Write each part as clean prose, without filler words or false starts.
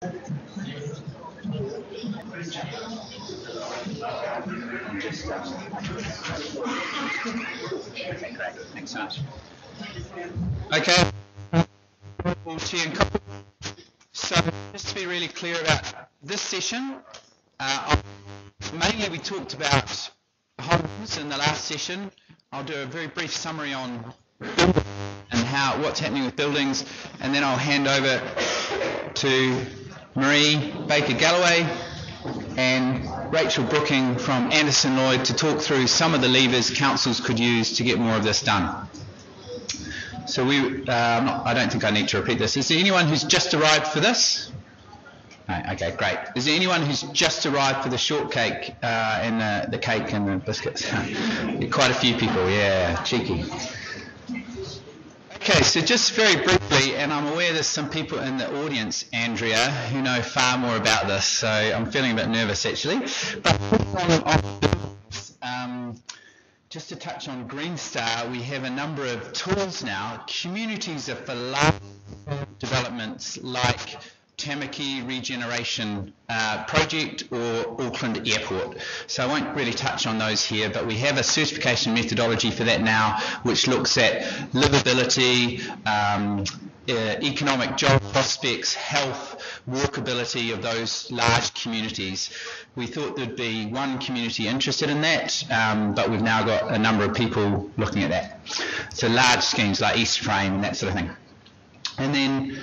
Okay, great. Thanks so much. Okay. Tea and coffee. So just to be really clear about this session, mainly we talked about homes in the last session. I'll do a very brief summary on buildings and what's happening with buildings, and then I'll hand over to Marie Baker-Galloway and Rachel Brooking from Anderson Lloyd to talk through some of the levers councils could use to get more of this done. So I don't think I need to repeat this. Is there anyone who's just arrived for this? No, okay, great. Is there anyone who's just arrived for the shortcake and the cake and the biscuits? Quite a few people, yeah, cheeky. Okay, so just very briefly, and I'm aware there's some people in the audience, Andrea, who know far more about this, so I'm feeling a bit nervous actually. But just to touch on Green Star, we have a number of tools now. Communities are for large developments like Tamaki Regeneration Project or Auckland Airport. So I won't really touch on those here, but we have a certification methodology for that now, which looks at livability, economic job prospects, health, walkability of those large communities. We thought there'd be one community interested in that, but we've now got a number of people looking at that. So large schemes like East Frame and that sort of thing. And then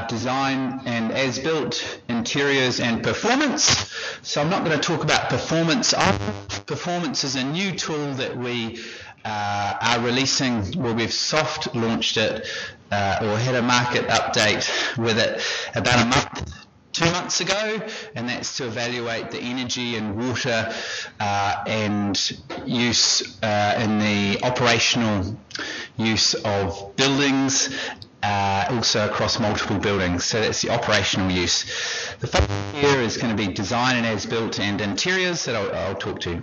design and as-built, interiors and performance. So I'm not going to talk about performance. Performance is a new tool that we are releasing, well, we've soft launched it or had a market update with it about 2 months ago, and that's to evaluate the energy and water and use in the operational use of buildings, also across multiple buildings. So that's the operational use. The focus here is going to be design and as-built and interiors that I'll talk to.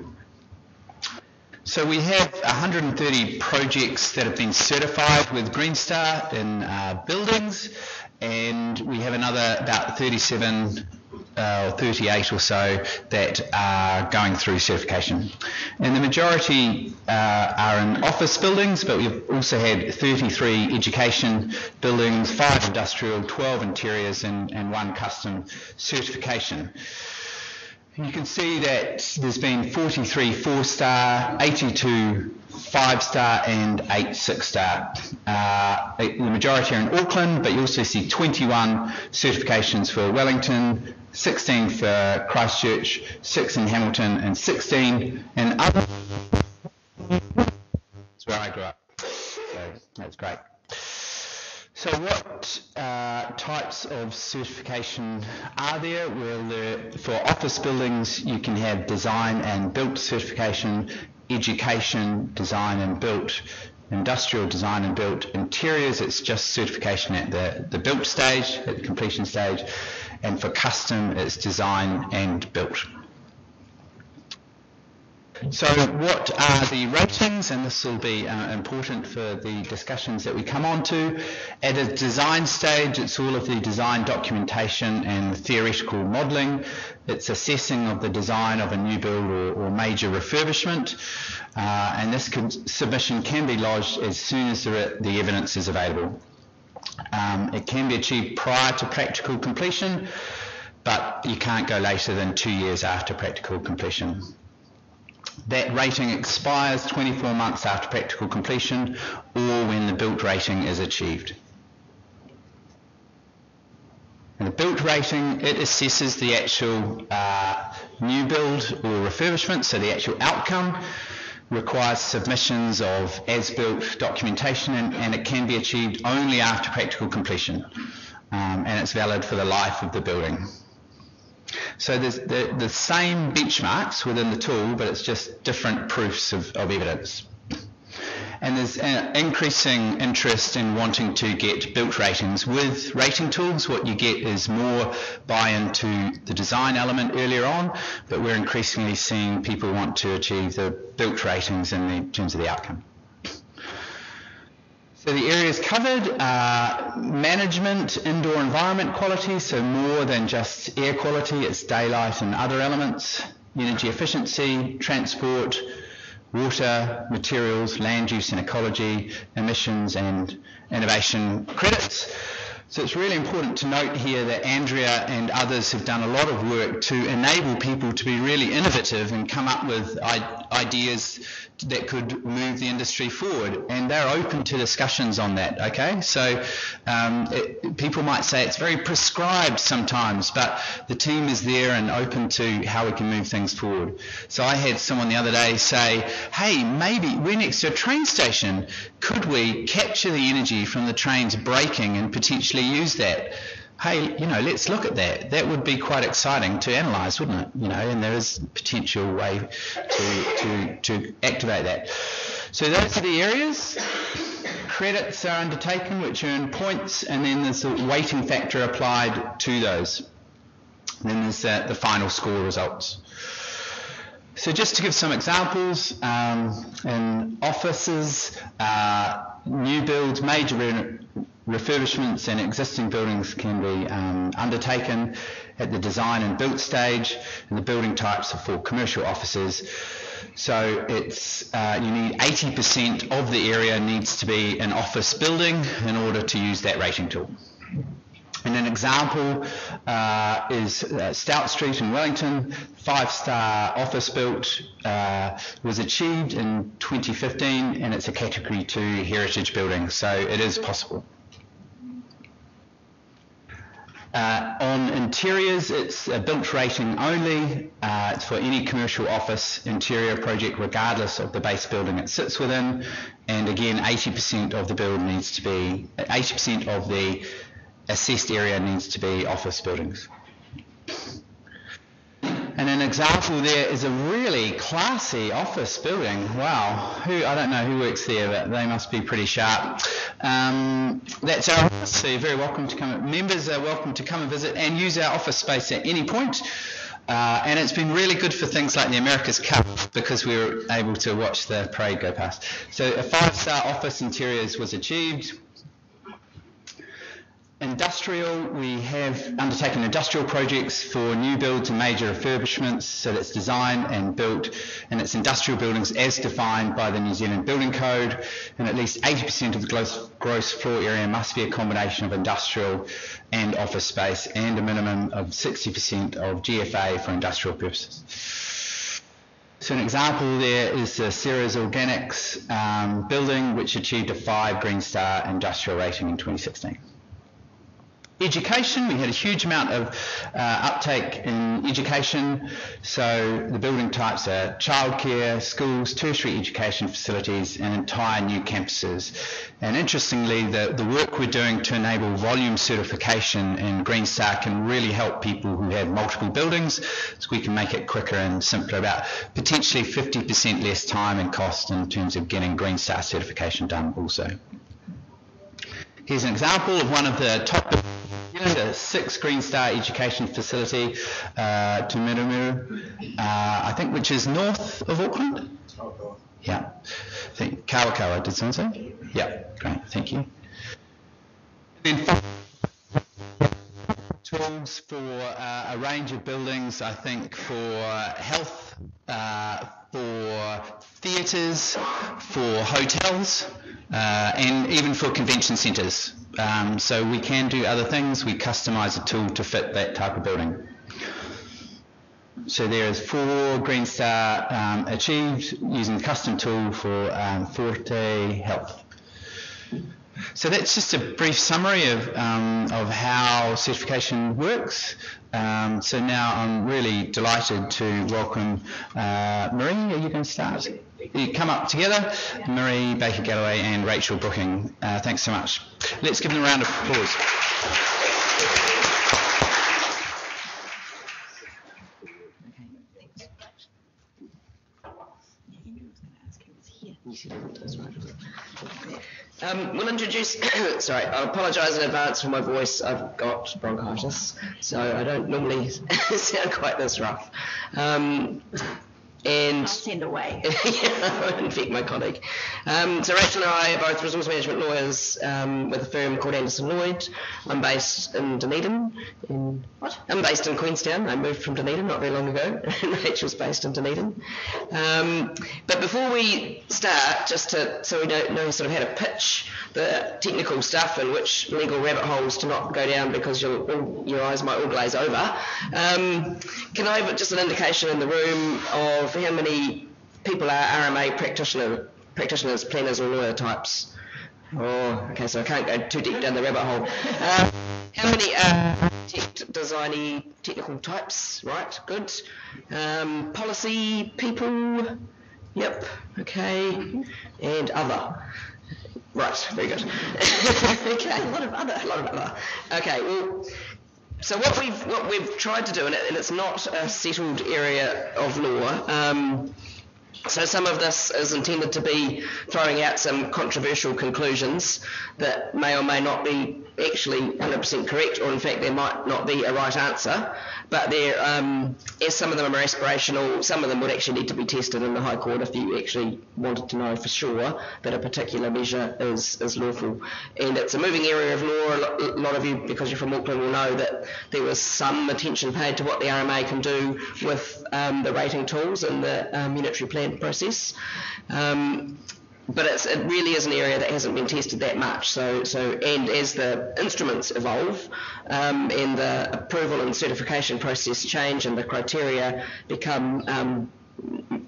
So we have 130 projects that have been certified with Green Star in buildings, and we have another about 37 or 38 or so that are going through certification. And the majority are in office buildings, but we've also had 33 education buildings, 5 industrial, 12 interiors, and 1 custom certification. And you can see that there's been 43 4-star, 82 5-star and 8 6-star. The majority are in Auckland, but you also see 21 certifications for Wellington, 16 for Christchurch, 6 in Hamilton, and 16 in other. That's where I grew up, so that's great. So what types of certification are there? Well, for office buildings, you can have design and built certification, education, design and built, industrial design and built, interiors, it's just certification at the built stage, at the completion stage, and for custom, it's design and built. So what are the ratings, and this will be important for the discussions that we come on to. At a design stage, it's all of the design documentation and theoretical modelling. It's assessing of the design of a new build or major refurbishment, and this submission can be lodged as soon as the evidence is available. It can be achieved prior to practical completion, but you can't go later than 2 years after practical completion. That rating expires 24 months after practical completion or when the built rating is achieved. And the built rating, it assesses the actual new build or refurbishment, so the actual outcome, requires submissions of as-built documentation, and it can be achieved only after practical completion, and it's valid for the life of the building. So there's the same benchmarks within the tool, but it's just different proofs of evidence. And there's increasing interest in wanting to get built ratings. With rating tools, what you get is more buy-in to the design element earlier on, but we're increasingly seeing people want to achieve the built ratings in terms of the outcome. So So the areas covered are management, indoor environment quality, so more than just air quality, it's daylight and other elements, energy efficiency, transport, water, materials, land use and ecology, emissions and innovation credits. So it's really important to note here that Andrea and others have done a lot of work to enable people to be really innovative and come up with ideas that could move the industry forward, and they're open to discussions on that, okay? So people might say it's very prescribed sometimes, but the team is there and open to how we can move things forward. So I had someone the other day say, hey, maybe we're next to a train station, could we capture the energy from the trains braking and potentially use that? Hey, you know, let's look at that. That would be quite exciting to analyse, wouldn't it? You know, and there is potential way to activate that. So those are the areas. Credits are undertaken, which earn points, and then there's a weighting factor applied to those. And then there's the final score results. So just to give some examples, in offices, new builds, major refurbishments and existing buildings can be undertaken at the design and built stage, and the building types are for commercial offices. So it's you need 80% of the area needs to be an office building in order to use that rating tool. And an example is Stout Street in Wellington, 5-star office built, was achieved in 2015, and it's a Category 2 heritage building, so it is possible. On interiors, it's a built rating only. It's for any commercial office interior project regardless of the base building it sits within, and again 80% of the build needs to be, 80% of the assessed area needs to be office buildings. And an example there is a really classy office building. Wow, I don't know who works there, but they must be pretty sharp. That's our office, so you're very welcome to come. Members are welcome to come and visit and use our office space at any point. And it's been really good for things like the America's Cup because we were able to watch the parade go past. So a 5-star office interiors was achieved. Industrial, we have undertaken industrial projects for new builds and major refurbishments, so that's designed and built, and it's industrial buildings as defined by the New Zealand Building Code, and at least 80% of the gross floor area must be a combination of industrial and office space, and a minimum of 60% of GFA for industrial purposes. So an example there is the Ceres Organics building, which achieved a 5 Green Star industrial rating in 2016. Education, we had a huge amount of uptake in education, so the building types are childcare, schools, tertiary education facilities and entire new campuses. And interestingly, the work we're doing to enable volume certification in Green Star can really help people who have multiple buildings, so we can make it quicker and simpler, about potentially 50% less time and cost in terms of getting Green Star certification done also. Here's an example of one of the top, a 6 Green Star education facility, Tumirumiru, I think, which is north of Auckland. Yeah, I think Kawakawa, did someone say? Yeah, great, thank you. Then tools for a range of buildings, I think, for health, for theatres, for hotels, and even for convention centres. So we can do other things. We customise a tool to fit that type of building. So there is 4 Green Star achieved using the custom tool for Forte Health. So that's just a brief summary of how certification works. So now I'm really delighted to welcome Marie. Are you going to start? You come up together, Marie Baker-Galloway and Rachel Brooking. Thanks so much. Let's give them a round of applause. We'll introduce, sorry, I apologise in advance for my voice. I've got bronchitis, so I don't normally sound quite this rough. And I'll send away. yeah, in fact, my colleague. So Rachel and I are both resource management lawyers with a firm called Anderson Lloyd. I'm based in Dunedin. I'm based in Queenstown. I moved from Dunedin not very long ago. Rachel's based in Dunedin. But before we start, so we don't know sort of how to pitch the technical stuff and which legal rabbit holes to not go down because your eyes might all glaze over. Can I have just an indication in the room of how many people are RMA practitioners, planners or lawyer types? Oh, okay, so I can't go too deep down the rabbit hole. How many are designy technical types? Right, good. Policy people? Yep, okay. And other? Right, very good. Okay, a lot of other. Okay, well, so what we've tried to do, and it's not a settled area of law, so some of this is intended to be throwing out some controversial conclusions that may or may not be actually 100% correct, or in fact there might not be a right answer, but as some of them are aspirational, some of them would actually need to be tested in the High Court if you actually wanted to know for sure that a particular measure is lawful. And it's a moving area of law. A lot of you, because you're from Auckland, will know that there was some attention paid to what the RMA can do with the rating tools and the unitary plan process. But it really is an area that hasn't been tested that much. So and as the instruments evolve and the approval and certification process change and the criteria become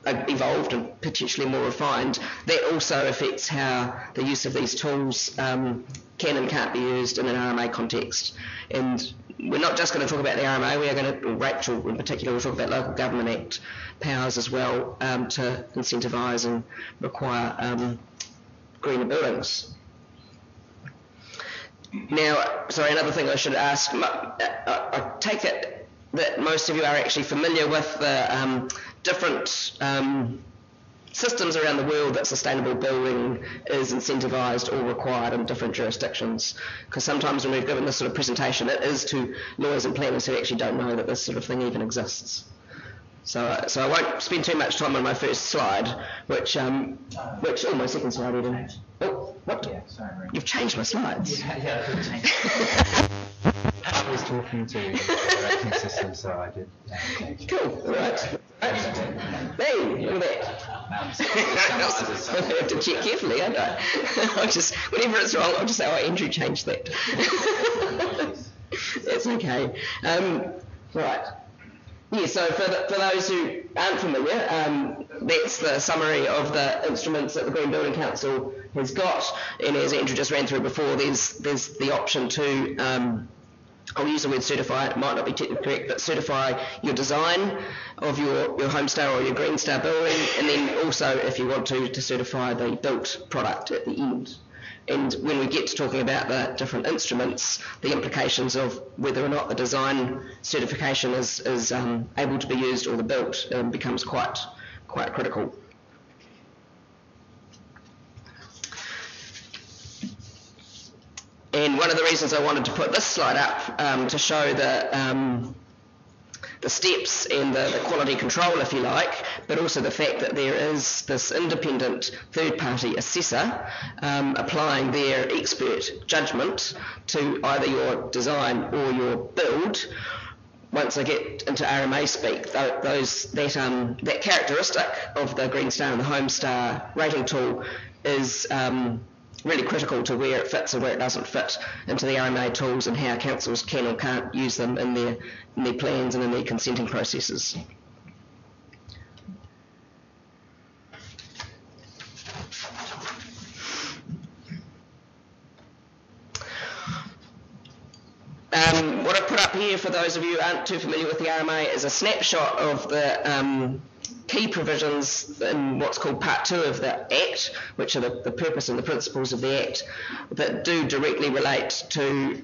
evolved and potentially more refined, that also affects how the use of these tools can and can't be used in an RMA context. And we're not just going to talk about the RMA, we are going to, Rachel in particular, will talk about Local Government Act powers as well to incentivise and require greener buildings. Now, sorry, another thing I should ask, I take it that most of you are actually familiar with the different systems around the world that sustainable building is incentivised or required in different jurisdictions. Because sometimes when we've given this sort of presentation, it is to lawyers and planners who actually don't know that this sort of thing even exists. So I won't spend too much time on my first slide, which my second slide even. Oh, what? Yeah, sorry, Marie. You've changed my slides. Yeah, I did change. I was talking to the rating system, so I did. Cool, all right. Hey, look at that. I have to check carefully, don't I? Whenever it's wrong, I'll just say, oh, Andrew changed that. It's okay. Right. Yeah, so for those who aren't familiar, that's the summary of the instruments that the Green Building Council has got. And as Andrew just ran through before, there's the option to, I'll use the word certify, it might not be technically correct, but certify your design of your Homestar or your Green Star building, and then also, if you want to certify the built product at the end. And when we get to talking about the different instruments, the implications of whether or not the design certification is able to be used or the built becomes quite critical. And one of the reasons I wanted to put this slide up to show the steps and the quality control, if you like, but also the fact that there is this independent third-party assessor applying their expert judgment to either your design or your build. Once I get into RMA speak, that characteristic of the Green Star and the Homestar rating tool is really critical to where it fits and where it doesn't fit into the RMA tools and how councils can or can't use them in their plans and in their consenting processes. What I've put up here for those of you who aren't too familiar with the RMA is a snapshot of the key provisions in what's called Part 2 of the Act, which are the purpose and the principles of the Act that do directly relate to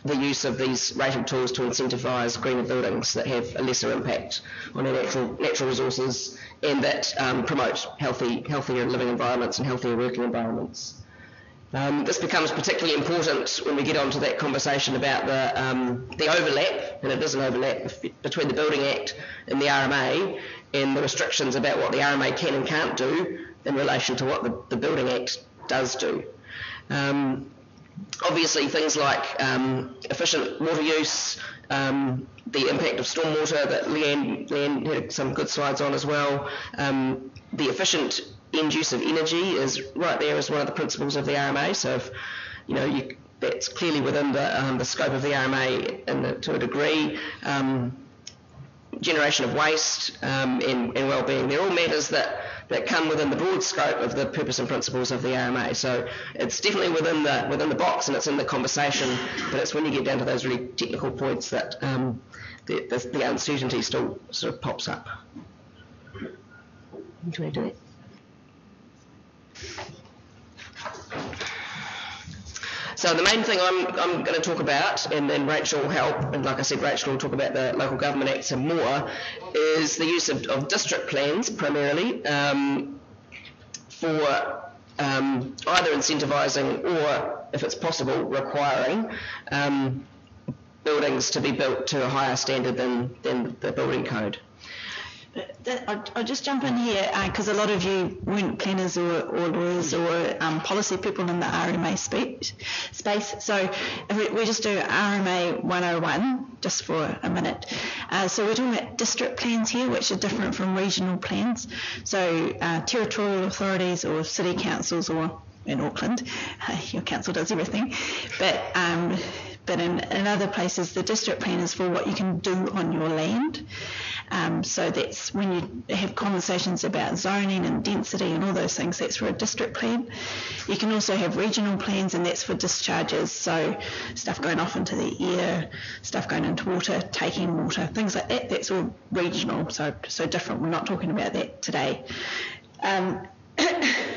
the use of these rating tools to incentivise greener buildings that have a lesser impact on our natural resources and that promote healthier living environments and healthier working environments. This becomes particularly important when we get onto that conversation about the overlap, and it is an overlap between the Building Act and the RMA, and the restrictions about what the RMA can and can't do in relation to what the Building Act does do. Obviously things like efficient water use, the impact of stormwater that Leanne had some good slides on as well, the efficient end use of energy is right there as one of the principles of the RMA. So if, that's clearly within the scope of the RMA to a degree. Generation of waste and well-being, they're all matters that come within the broad scope of the purpose and principles of the RMA. So it's definitely within the box, and it's in the conversation, but it's when you get down to those really technical points that the uncertainty still sort of pops up. Do I do it? So the main thing I'm going to talk about, and then Rachel will help, and like I said, Rachel will talk about the Local Government Act some more, is the use of district plans primarily for either incentivising or, if it's possible, requiring buildings to be built to a higher standard than the building code. I'll just jump in here because a lot of you weren't planners or lawyers or policy people in the RMA space. So if we just do RMA 101 just for a minute. So we're talking about district plans here, which are different from regional plans. So territorial authorities or city councils, or in Auckland, your council does everything, but in other places the district plan is for what you can do on your land. So that's when you have conversations about zoning and density and all those things, that's for a district plan. You can also have regional plans, and that's for discharges, so stuff going off into the air, stuff going into water, taking water, things like that. That's all regional, so different. We're not talking about that today.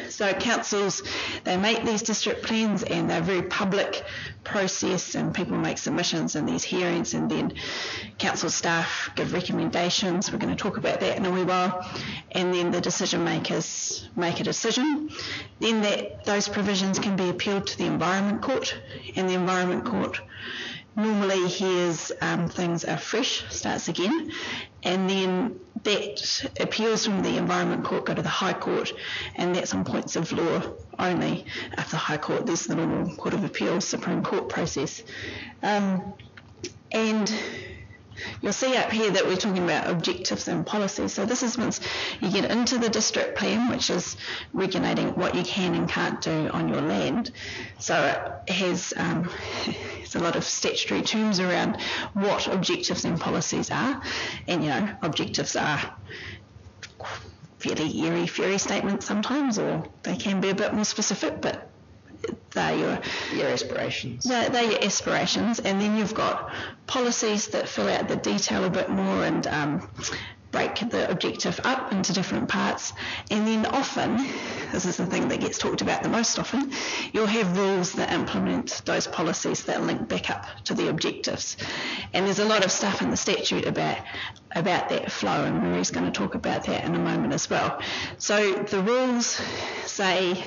So councils, they make these district plans, and they're a very public process, and people make submissions in these hearings, and then council staff give recommendations. We're going to talk about that in a wee while, and then the decision makers make a decision. Then those provisions can be appealed to the Environment Court, and the Environment Court normally hears things are fresh, starts again, and then that appeals from the Environment Court go to the High Court, and that's on points of law only. After the High Court, there's the normal Court of Appeals, Supreme Court process. And you'll see up here that we're talking about objectives and policies. So this is once you get into the district plan, which is regulating what you can and can't do on your land. So it has a lot of statutory terms around what objectives and policies are. And, objectives are fairly airy-fairy statements sometimes, or they can be a bit more specific, but they're your aspirations. They're your aspirations, and then you've got policies that fill out the detail a bit more and break the objective up into different parts. And then often, this is the thing that gets talked about the most often, you'll have rules that implement those policies that link back up to the objectives. And there's a lot of stuff in the statute about that flow, and Marie's going to talk about that in a moment as well. So the rules say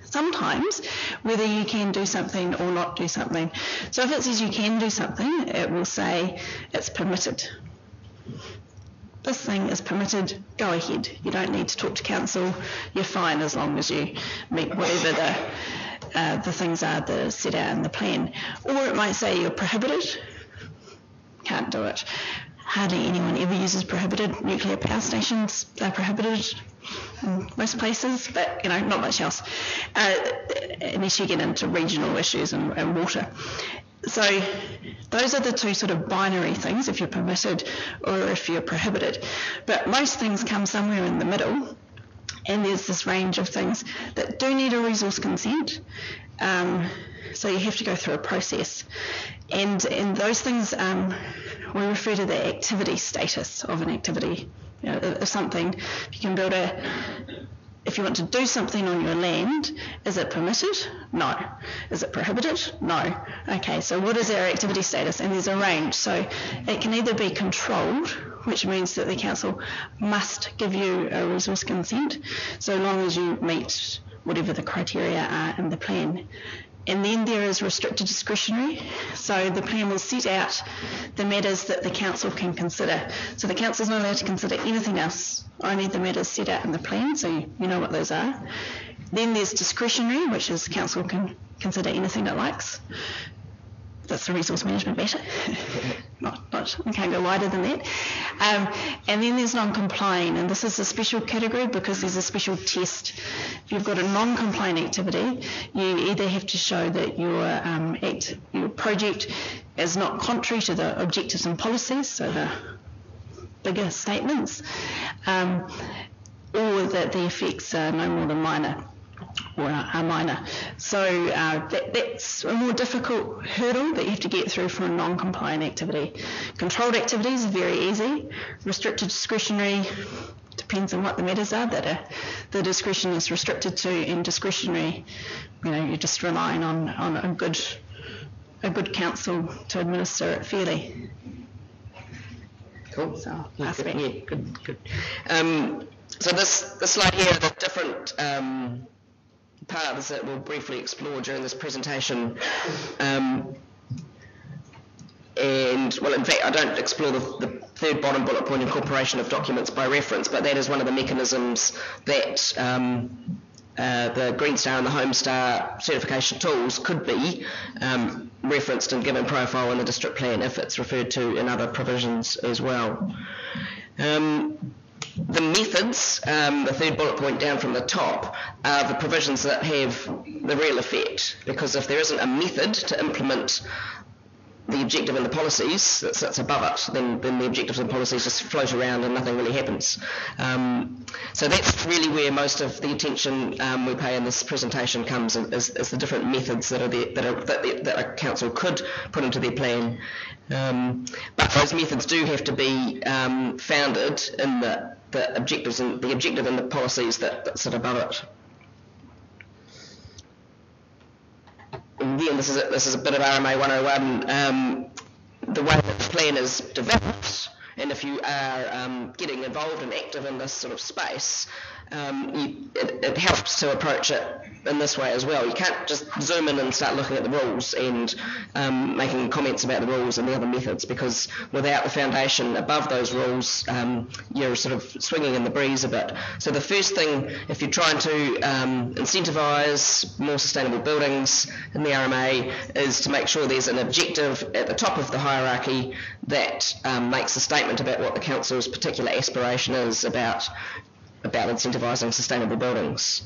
sometimes whether you can do something or not do something. So if it says you can do something, it will say it's permitted. This thing is permitted, go ahead. You don't need to talk to council, you're fine as long as you meet whatever the things are that are set out in the plan. Or it might say you're prohibited, can't do it. Hardly anyone ever uses prohibited. Nuclear power stations are prohibited in most places, but not much else, unless you get into regional issues and water. So those are the two sort of binary things, if you're permitted or if you're prohibited. But most things come somewhere in the middle, and there's this range of things that do need a resource consent. So you have to go through a process. And those things, we refer to the activity status of an activity. Of something, if you can build if you want to do something on your land, is it permitted? No. Is it prohibited? No. Okay, so what is our activity status? And there's a range. So it can either be controlled, which means that the council must give you a resource consent, so long as you meet whatever the criteria are in the plan. And then there is restricted discretionary. So the plan will set out the matters that the council can consider. So the council is not allowed to consider anything else, only the matters set out in the plan, so you know what those are. Then there's discretionary, which is council can consider anything it likes. That's the resource management matter. We can't go wider than that. And then there's non-complying, and this is a special category because there's a special test. If you've got a non-compliant activity, you either have to show that your project is not contrary to the objectives and policies, so the bigger statements, or that the effects are no more than minor. Or are minor. So that's a more difficult hurdle that you have to get through for a non-compliant activity. Controlled activities are very easy. Restricted discretionary depends on what the matters are that the discretion is restricted to, and discretionary, you're just relying on a good council to administer it fairly. Cool. So good. So this slide here, the different paths that we'll briefly explore during this presentation, and well, in fact, I don't explore the third bottom bullet point, incorporation of documents by reference, but that is one of the mechanisms that the Green Star and the Home Star certification tools could be referenced and given profile in the district plan if it's referred to in other provisions as well. The methods, the third bullet point down from the top, are the provisions that have the real effect, because if there isn't a method to implement the objective and the policies that sits above it, then the objectives and policies just float around and nothing really happens. So that's really where most of the attention we pay in this presentation comes, is the different methods that are there, that a council could put into their plan. But those methods do have to be founded in the objectives and the objective and the policies that sit above it. And again, this is a bit of RMA 101. The way that the plan is developed, and if you are getting involved and active in this sort of space, it helps to approach it in this way as well. You can't just zoom in and start looking at the rules and making comments about the rules and the other methods, because without the foundation above those rules, you're sort of swinging in the breeze a bit. So the first thing, if you're trying to incentivise more sustainable buildings in the RMA, is to make sure there's an objective at the top of the hierarchy that makes a statement about what the council's particular aspiration is about incentivising sustainable buildings.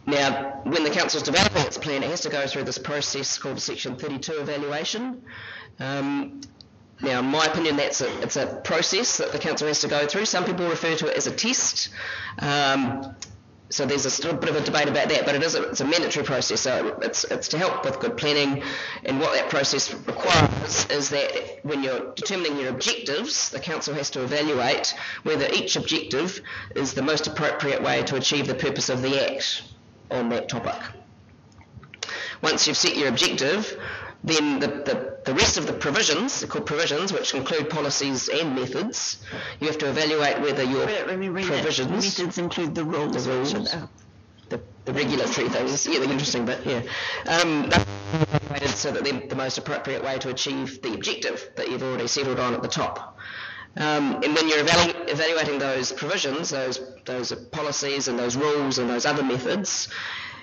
Now, when the council is developing its plan, it has to go through this process called Section 32 evaluation. Now, in my opinion, it's a process that the council has to go through. Some people refer to it as a test. So there's a little bit of a debate about that, but it's a mandatory process, so it's to help with good planning. And what that process requires is that when you're determining your objectives, the council has to evaluate whether each objective is the most appropriate way to achieve the purpose of the Act on that topic. Once you've set your objective, then the rest of the provisions, they're called provisions, which include policies and methods, you have to evaluate whether your provisions... Methods include the rules. The regulatory things, the interesting bit, so that they're the most appropriate way to achieve the objective that you've already settled on at the top. And when you're evaluating those provisions, those policies and those rules and those other methods,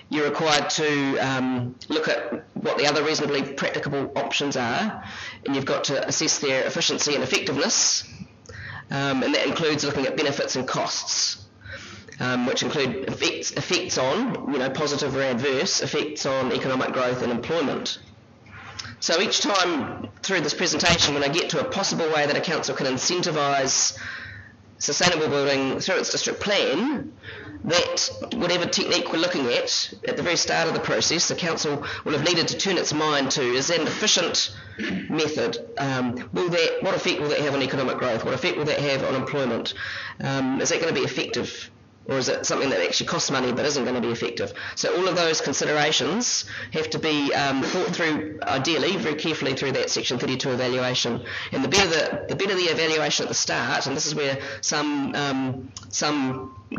you're required to look at what the other reasonably practicable options are, and you've got to assess their efficiency and effectiveness, and that includes looking at benefits and costs, which include effects on, positive or adverse effects on economic growth and employment. So each time through this presentation, when I get to a possible way that a council can incentivise sustainable building through its district plan, that whatever technique we're looking at the very start of the process, the council will have needed to turn its mind to, is that an efficient method? What effect will that have on economic growth? What effect will that have on employment? Is that going to be effective? Or is it something that actually costs money but isn't going to be effective? So all of those considerations have to be thought through, ideally, very carefully through that Section 32 evaluation. And the better the evaluation at the start, and this is where some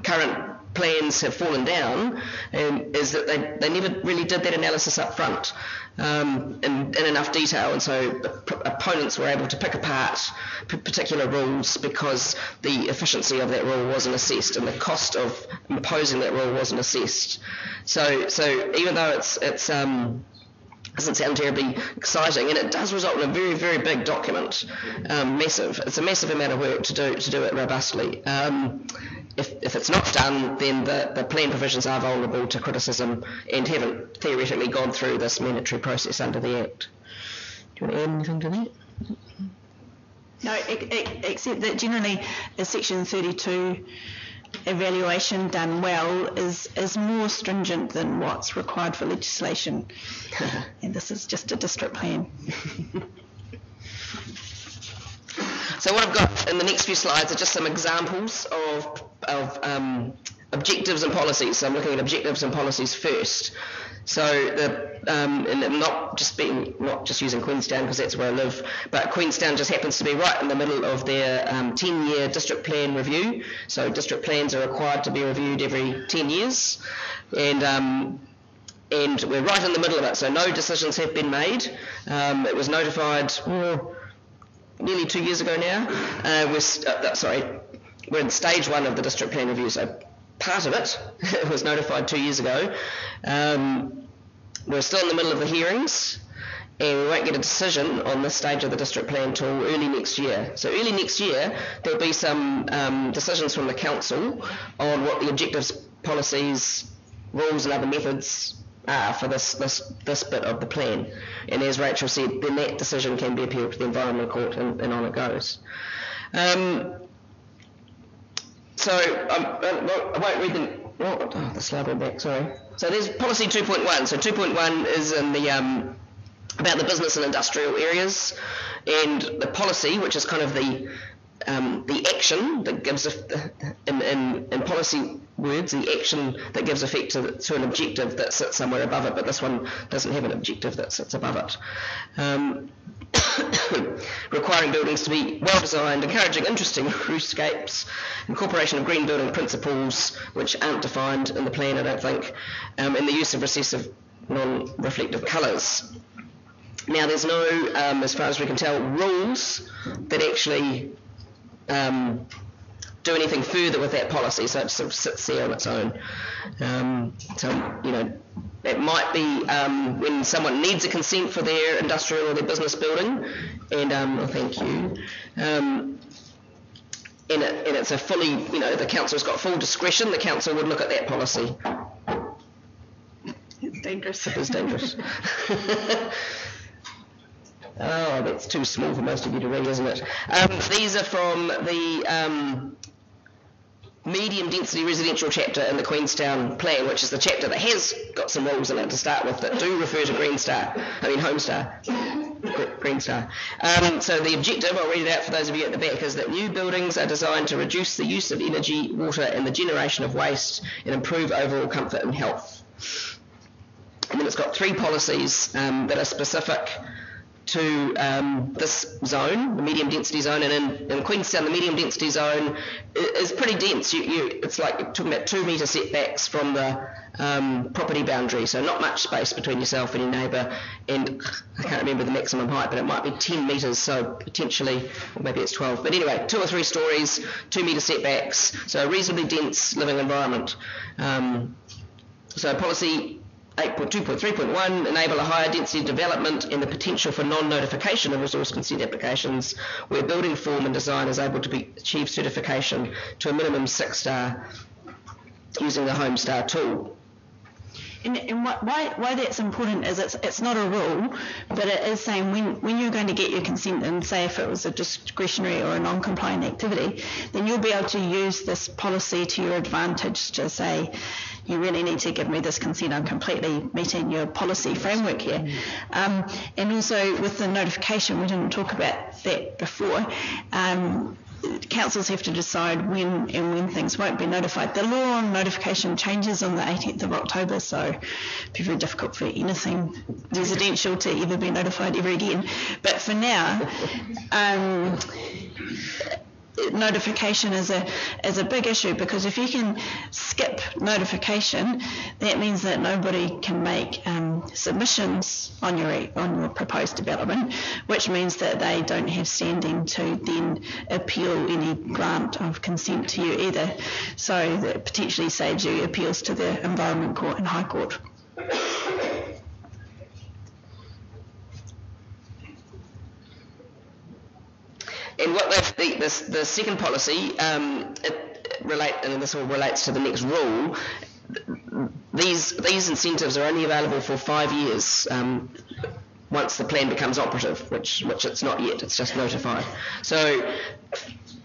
current plans have fallen down is that they never really did that analysis up front in enough detail, and so opponents were able to pick apart particular rules because the efficiency of that rule wasn't assessed and the cost of imposing that rule wasn't assessed. So even though it doesn't sound terribly exciting, and it does result in a very, very big document, massive. It's a massive amount of work to do it robustly. If it's not done, then the plan provisions are vulnerable to criticism and haven't theoretically gone through this mandatory process under the Act. Do you want to add anything to that? No, except that generally a Section 32 evaluation done well is more stringent than what's required for legislation. And this is just a district plan. So what I've got in the next few slides are just some examples of objectives and policies. So I'm looking at objectives and policies first. So and I'm not just using Queenstown because that's where I live, but Queenstown just happens to be right in the middle of their 10-year district plan review. So district plans are required to be reviewed every 10 years, and we're right in the middle of it. So no decisions have been made. It was notified nearly 2 years ago now. We're in stage 1 of the district plan review, so part of it was notified 2 years ago. We're still in the middle of the hearings, and we won't get a decision on this stage of the district plan until early next year. So early next year, there'll be some decisions from the council on what the objectives, policies, rules and other methods are for this bit of the plan. And as Rachel said, then that decision can be appealed to the Environment Court, and on it goes. So I won't read the slide went back, sorry. So there's policy 2.1. So 2.1 is in the about the business and industrial areas, and the policy, which is kind of the action that gives in policy words, the action that gives effect to an objective that sits somewhere above it, but this one doesn't have an objective that sits above it. Requiring buildings to be well designed, encouraging interesting roofscapes, incorporation of green building principles which aren't defined in the plan, I don't think, and the use of recessive non-reflective colours. Now there's no, as far as we can tell, rules that actually do anything further with that policy, so it sort of sits there on its own. So, you know, it might be when someone needs a consent for their industrial or their business building, and thank you, and it's a fully, you know, the council's got full discretion, the council would look at that policy. It's dangerous. It is dangerous. Oh, that's too small for most of you to read, isn't it? These are from the medium density residential chapter in the Queenstown plan, which is the chapter that has got some rules in it to start with that do refer to Green Star. So the objective, I'll read it out for those of you at the back, is that new buildings are designed to reduce the use of energy, water and the generation of waste and improve overall comfort and health. And then it's got 3 policies that are specific to this zone, the medium density zone, and in Queenstown the medium density zone is pretty dense. It's like you're talking about 2 metre setbacks from the property boundary, so not much space between yourself and your neighbour, and I can't remember the maximum height, but it might be 10 metres, so potentially, or maybe it's 12, but anyway, 2 or 3 stories, 2 metre setbacks, so a reasonably dense living environment. So policy 8.2.3.1 enable a higher density development and the potential for non-notification of resource consent applications where building form and design is able to achieve certification to a minimum 6-star using the Home Star tool. And why that's important is it's not a rule, but it is saying when you're going to get your consent, and say if it was a discretionary or a non-compliant activity, then you'll be able to use this policy to your advantage to say, you really need to give me this consent, I'm completely meeting your policy framework here. And also with the notification, we didn't talk about that before, councils have to decide when things won't be notified. The law on notification changes on the 18th of October, so it'd be very difficult for anything residential to ever be notified ever again. But for now, notification is a big issue, because if you can skip notification, that means that nobody can make submissions on your proposed development, which means that they don't have standing to then appeal any grant of consent to you either. So that potentially saves you appeals to the Environment Court and High Court. And what the second policy, and this all relates to the next rule, these incentives are only available for 5 years once the plan becomes operative, which it's not yet, it's just notified. So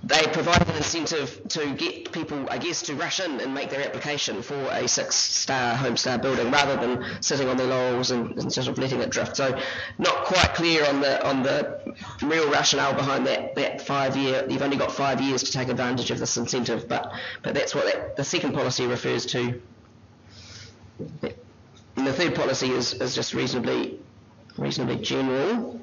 they provide an incentive to get people, I guess, to rush in and make their application for a 6-star Homestar building rather than sitting on their laurels and sort of letting it drift. So not quite clear on the real rationale behind that 5 year. You've only got 5 years to take advantage of this incentive, but that's what the second policy refers to. And the third policy is just reasonably general.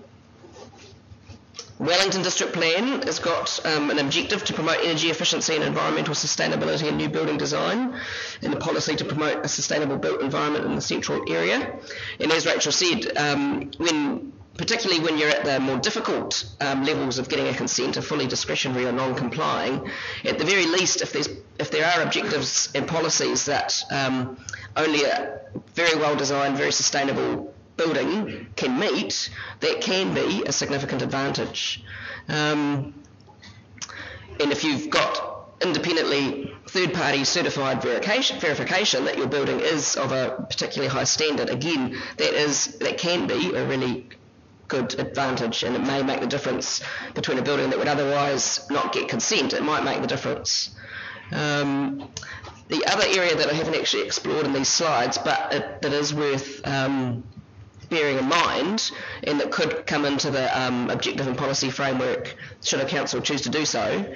Wellington District Plan has got an objective to promote energy efficiency and environmental sustainability in new building design, and a policy to promote a sustainable built environment in the central area. And as Rachel said, particularly when you're at the more difficult levels of getting a consent, a fully discretionary or non-complying, at the very least, if there are objectives and policies that only a very well designed, very sustainable building can meet, that can be a significant advantage. And if you've got independently third-party certified verification that your building is of a particularly high standard, again, that can be a really good advantage, and it may make the difference between a building that would otherwise not get consent. It might make the difference. The other area that I haven't actually explored in these slides, but that is worth bearing in mind, and that could come into the objective and policy framework should a council choose to do so,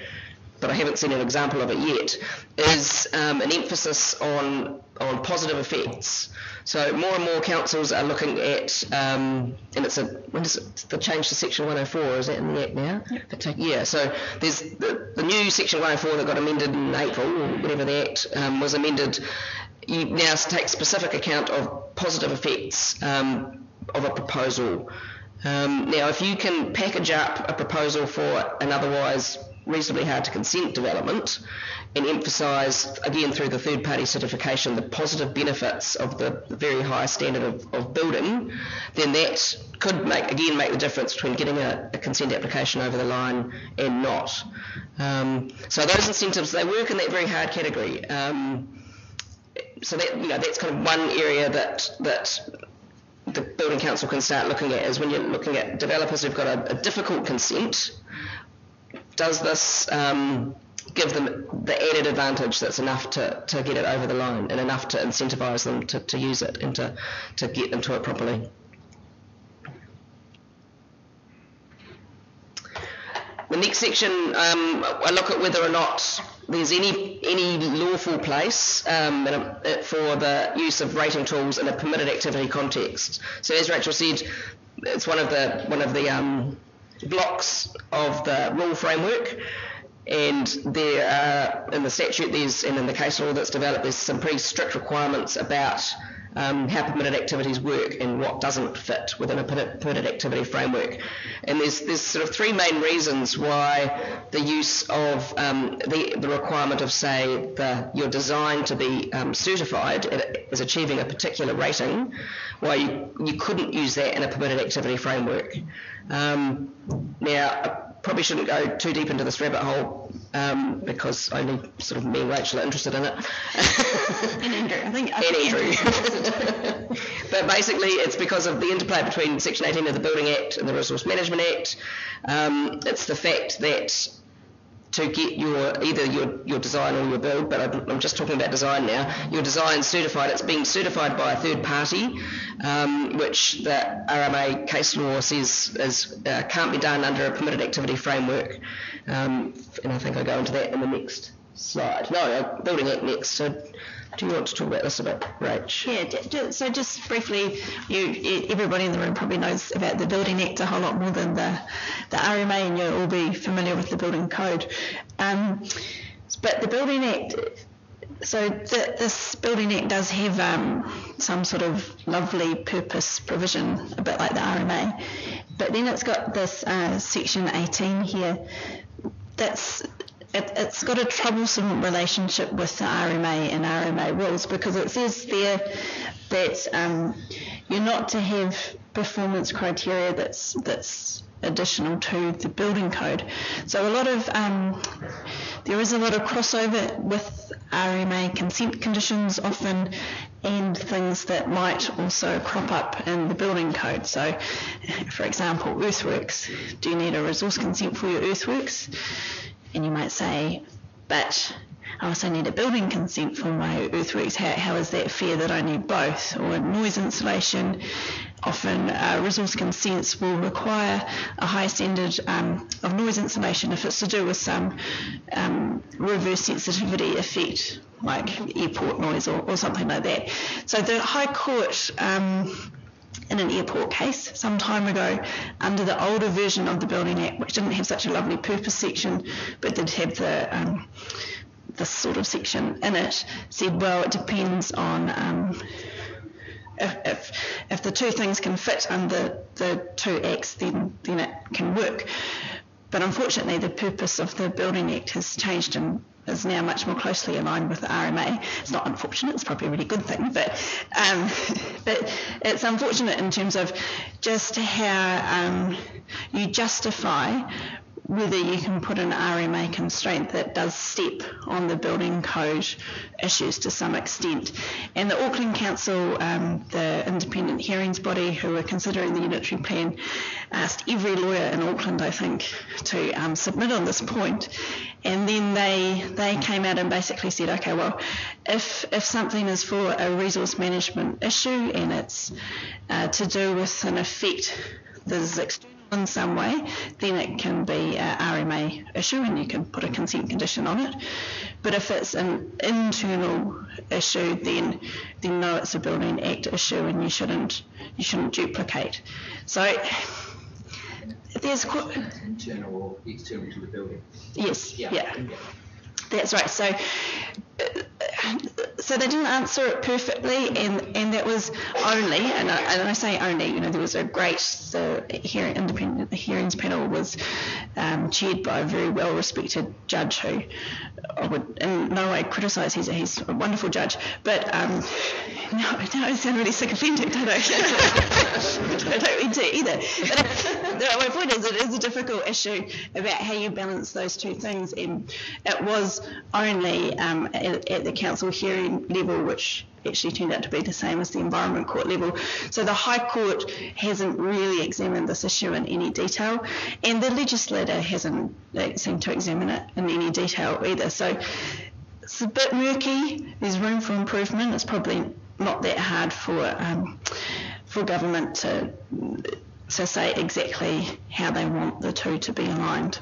but I haven't seen an example of it yet, is an emphasis on positive effects. So more and more councils are looking at, and when is it the change to Section 104, is that in the Act now? Yep. Yeah, so there's the new Section 104 that got amended in April, or whatever the Act was amended. You now take specific account of positive effects of a proposal. Now, if you can package up a proposal for an otherwise reasonably hard to consent development and emphasise, again through the third party certification, the positive benefits of the very high standard of building, then that could make the difference between getting a consent application over the line and not. So those incentives, they work in that very hard category. So that's kind of one area that the Building Council can start looking at, is when you're looking at developers who've got a difficult consent, does this give them the added advantage that's enough to get it over the line and enough to incentivise them to use it and to get into it properly. The next section, I look at whether or not there's any lawful place for the use of rating tools in a permitted activity context. So as Rachel said, it's one of the blocks of the rule framework, and there are, in the statute and in the case law that's developed, there's some pretty strict requirements about how permitted activities work and what doesn't fit within a permitted activity framework. And there's sort of three main reasons why the use of the requirement of, say, your design to be certified as achieving a particular rating, why you couldn't use that in a permitted activity framework. Now, I probably shouldn't go too deep into this rabbit hole because only sort of me and Rachel are interested in it. And Andrew, I think. And Andrew. But basically, it's because of the interplay between Section 18 of the Building Act and the Resource Management Act. It's the fact that to get either your design or your build, but I'm just talking about design now, your design certified, it's being certified by a third party, which the RMLA case law says can't be done under a permitted activity framework, and I think I'll go into that in the next slide. No, Building Act next. So do you want to talk about this a bit, Rach? Yeah, so just briefly, everybody in the room probably knows about the Building Act a whole lot more than the RMA, and you'll all be familiar with the Building Code. But the Building Act, so this Building Act does have some sort of lovely purpose provision, a bit like the RMA, but then it's got this section 18 here it's got a troublesome relationship with the RMA and RMA rules, because it says there that you're not to have performance criteria that's additional to the building code. So there is a lot of crossover with RMA consent conditions often, and things that might also crop up in the building code. So, for example, earthworks. Do you need a resource consent for your earthworks? And you might say, but I also need a building consent for my earthworks. How is that fair that I need both? Or noise insulation, often resource consents will require a high standard of noise insulation if it's to do with some reverse sensitivity effect, like airport noise or something like that. So the High Court, in an airport case some time ago, under the older version of the Building Act, which didn't have such a lovely purpose section but did have this sort of section in it, said, well, it depends on if the two things can fit under the two acts, then it can work. But unfortunately, the purpose of the Building Act has changed and is now much more closely aligned with the RMA. It's not unfortunate, it's probably a really good thing, but it's unfortunate in terms of just how you justify whether you can put an RMA constraint that does step on the building code issues to some extent. And the Auckland Council, the independent hearings body who were considering the unitary plan, asked every lawyer in Auckland, I think, to submit on this point. And then they came out and basically said, okay, well, if something is for a resource management issue and it's to do with an effect that is external in some way, then it can be a RMA issue and you can put a consent condition on it. But if it's an internal issue, then no, it's a Building Act issue and you shouldn't duplicate. So there's internal or external to the building. Yes, yeah. That's right. So they didn't answer it perfectly, and that was only, and I say only, there was a great, the independent hearings panel was chaired by a very well-respected judge who I would in no way criticise. He's a wonderful judge, but no, I sound really sycophantic, don't I? I don't mean to either. But my point is, it is a difficult issue about how you balance those two things, and it was only at the council hearing level, which actually turned out to be the same as the Environment Court level. So the High Court hasn't really examined this issue in any detail, and the legislator hasn't seemed to examine it in any detail either. So it's a bit murky. There's room for improvement. It's probably not that hard for government to say exactly how they want the two to be aligned.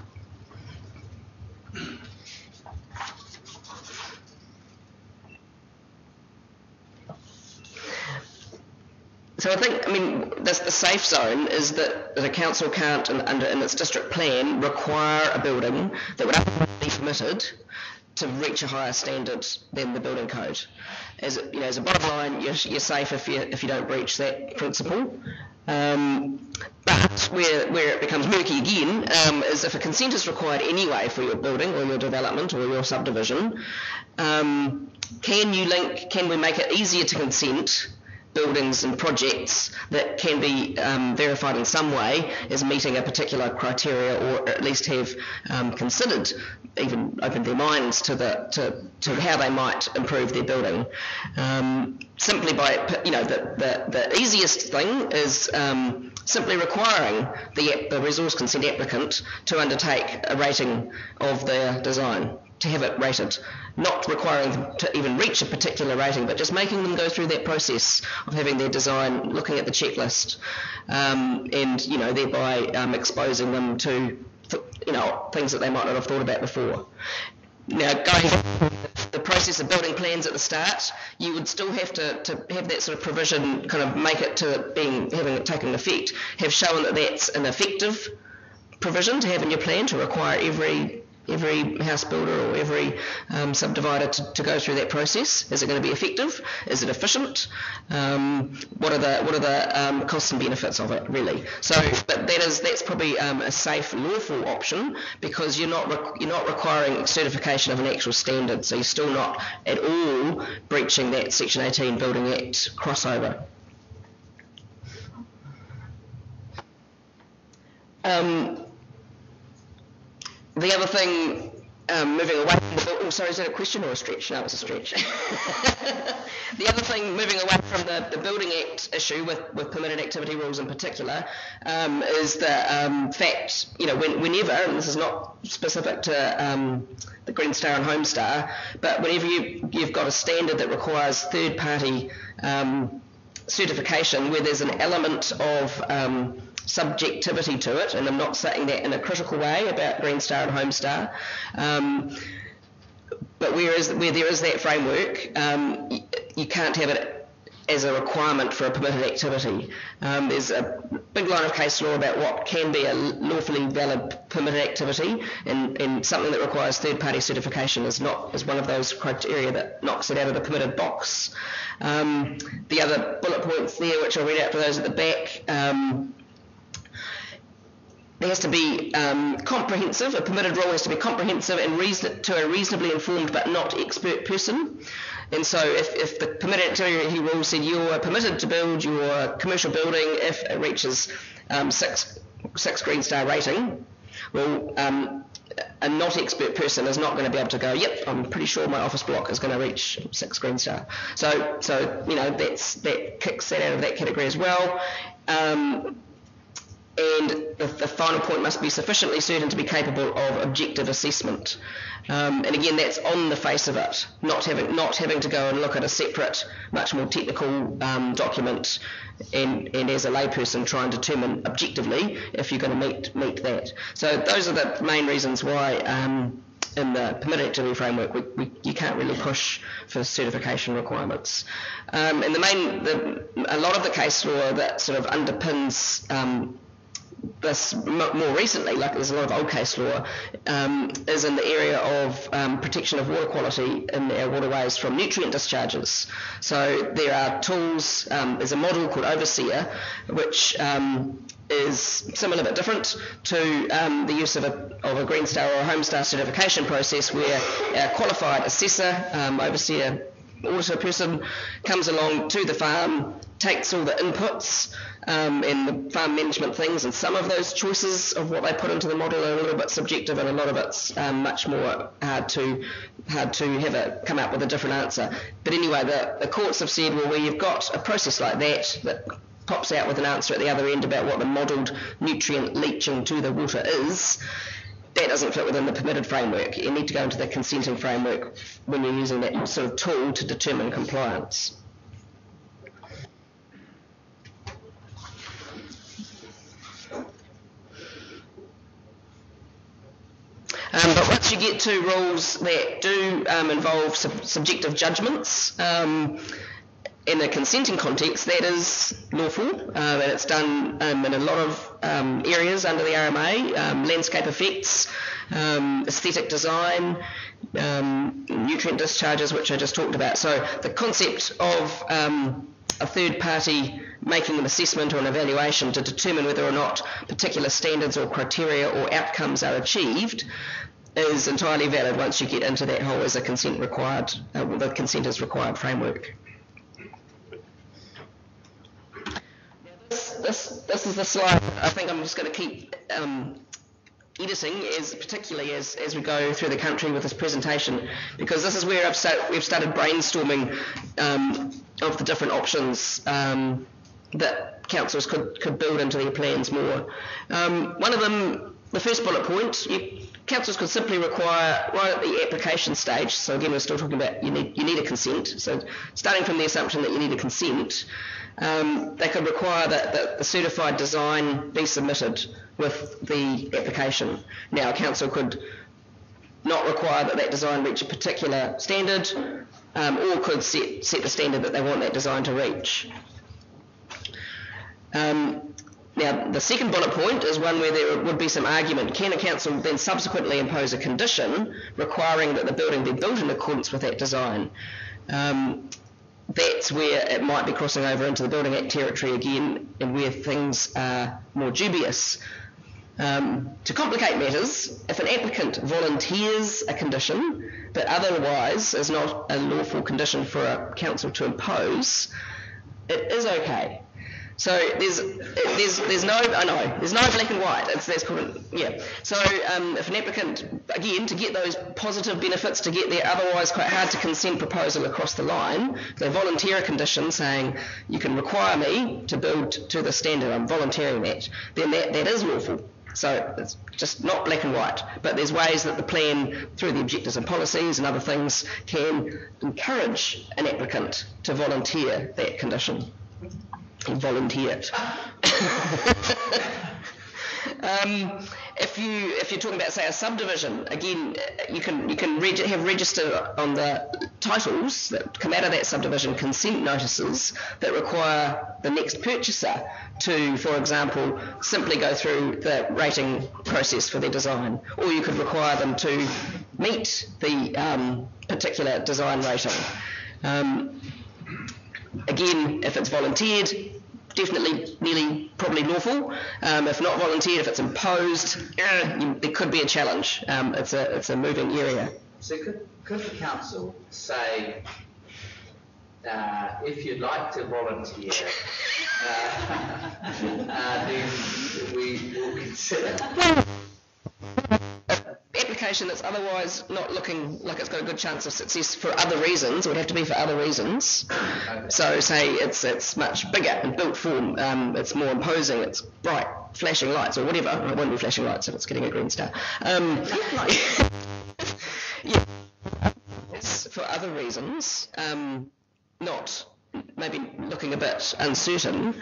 So I think, the safe zone is that a council can't, in its district plan, require a building that would otherwise be permitted to reach a higher standard than the building code. As a bottom line, you're safe if you don't breach that principle. But where it becomes murky again is if a consent is required anyway for your building or your development or your subdivision, can we make it easier to consent buildings and projects that can be verified in some way as meeting a particular criteria, or at least have considered, even opened their minds to how they might improve their building. Simply by, the easiest thing is simply requiring the resource consent applicant to undertake a rating of their design, to have it rated, not requiring them to even reach a particular rating, but just making them go through that process of having their design, looking at the checklist, and thereby exposing them to things that they might not have thought about before. Now, going the process of building plans at the start, you would still have to have that sort of provision, kind of make it to having it taken effect, have shown that that's an effective provision to have in your plan, to require every house builder or every subdivider to go through that process. Is it going to be effective? Is it efficient? What are the costs and benefits of it, really? So, but that's probably a safe, lawful option, because you're not requiring certification of an actual standard. So you're still not at all breaching that Section 18 Building Act crossover. The other thing, moving away from the sorry, is that a question or a stretch? No, it's a stretch. The other thing, moving away from the Building Act issue with permitted activity rules in particular, is the fact, whenever, and this is not specific to the Green Star and Home Star, but whenever you've got a standard that requires third-party certification, where there's an element of subjectivity to it, and I'm not saying that in a critical way about Green Star and Home Star, but where there is that framework, you can't have it as a requirement for a permitted activity. There's a big line of case law about what can be a lawfully valid permitted activity, and something that requires third-party certification is one of those criteria that knocks it out of the permitted box. The other bullet points there, which I'll read out for those at the back, there has to be comprehensive. A permitted rule has to be comprehensive and to a reasonably informed but not expert person. And so if the permitted activity rule said you're permitted to build your commercial building if it reaches 6 Green Star rating, well, a not expert person is not going to be able to go, yep, I'm pretty sure my office block is going to reach 6 Green Star. So that kicks that out of that category as well. And the final point must be sufficiently certain to be capable of objective assessment. And again, that's on the face of it, not having to go and look at a separate, much more technical document and as a layperson try and determine objectively if you're going to meet that. So those are the main reasons why in the permitted activity framework you can't really push for certification requirements. And a lot of the case law that sort of underpins this more recently, like there's a lot of old case law, is in the area of protection of water quality in our waterways from nutrient discharges. So there are tools, there's a model called Overseer, which is similar but different to the use of a Green Star or a Home Star certification process, where a qualified assessor, overseer, auditor person comes along to the farm, takes all the inputs and the farm management things, and some of those choices of what they put into the model are a little bit subjective, and a lot of it's much more hard to have it come up with a different answer. But anyway, the courts have said, well, where you've got a process like that pops out with an answer at the other end about what the modelled nutrient leaching to the water is, that doesn't fit within the permitted framework. You need to go into the consenting framework when you're using that sort of tool to determine compliance. But once you get to rules that do involve subjective judgments, in a consenting context, that is lawful, and it's done in a lot of areas under the RMA, landscape effects, aesthetic design, nutrient discharges, which I just talked about. So the concept of a third party making an assessment or an evaluation to determine whether or not particular standards or criteria or outcomes are achieved is entirely valid once you get into that whole as a consent required, the consent is required framework. This is the slide I think I'm just going to keep editing, particularly as we go through the country with this presentation, because this is where we've started brainstorming of the different options that councils could build into their plans more. One of them, the first bullet point, councils could simply require, right at the application stage, so again we're still talking about you need a consent, so starting from the assumption that you need a consent, they could require that the certified design be submitted with the application. Now, a council could not require that design reach a particular standard, or could set the standard that they want that design to reach. Now, the second bullet point is one where there would be some argument. Can a council then subsequently impose a condition requiring that the building be built in accordance with that design? That's where it might be crossing over into the Building Act territory again, and where things are more dubious. To complicate matters, if an applicant volunteers a condition but otherwise is not a lawful condition for a council to impose, it is okay. So there's no black and white. That's called, yeah. So if an applicant, again, to get those positive benefits, to get their otherwise quite hard to consent proposal across the line, they volunteer a condition saying you can require me to build to the standard, I'm volunteering that, then that is lawful. So it's just not black and white, but there's ways that the plan, through the objectives and policies and other things, can encourage an applicant to volunteer that condition. Volunteer it. If you're talking about, say, a subdivision, again, you can have registered on the titles that come out of that subdivision consent notices that require the next purchaser to, for example, simply go through the rating process for their design, or you could require them to meet the particular design rating. Again, if it's volunteered, definitely, probably lawful. If not volunteered, if it's imposed, there could be a challenge. It's a moving area. So could the council say, if you'd like to volunteer, then we will consider. Application that's otherwise not looking like it's got a good chance of success for other reasons, it would have to be for other reasons. Okay. So say it's much bigger in built form, it's more imposing, it's bright, flashing lights or whatever. It won't be flashing lights if it's getting a green star. Yeah. It's for other reasons, not maybe looking a bit uncertain,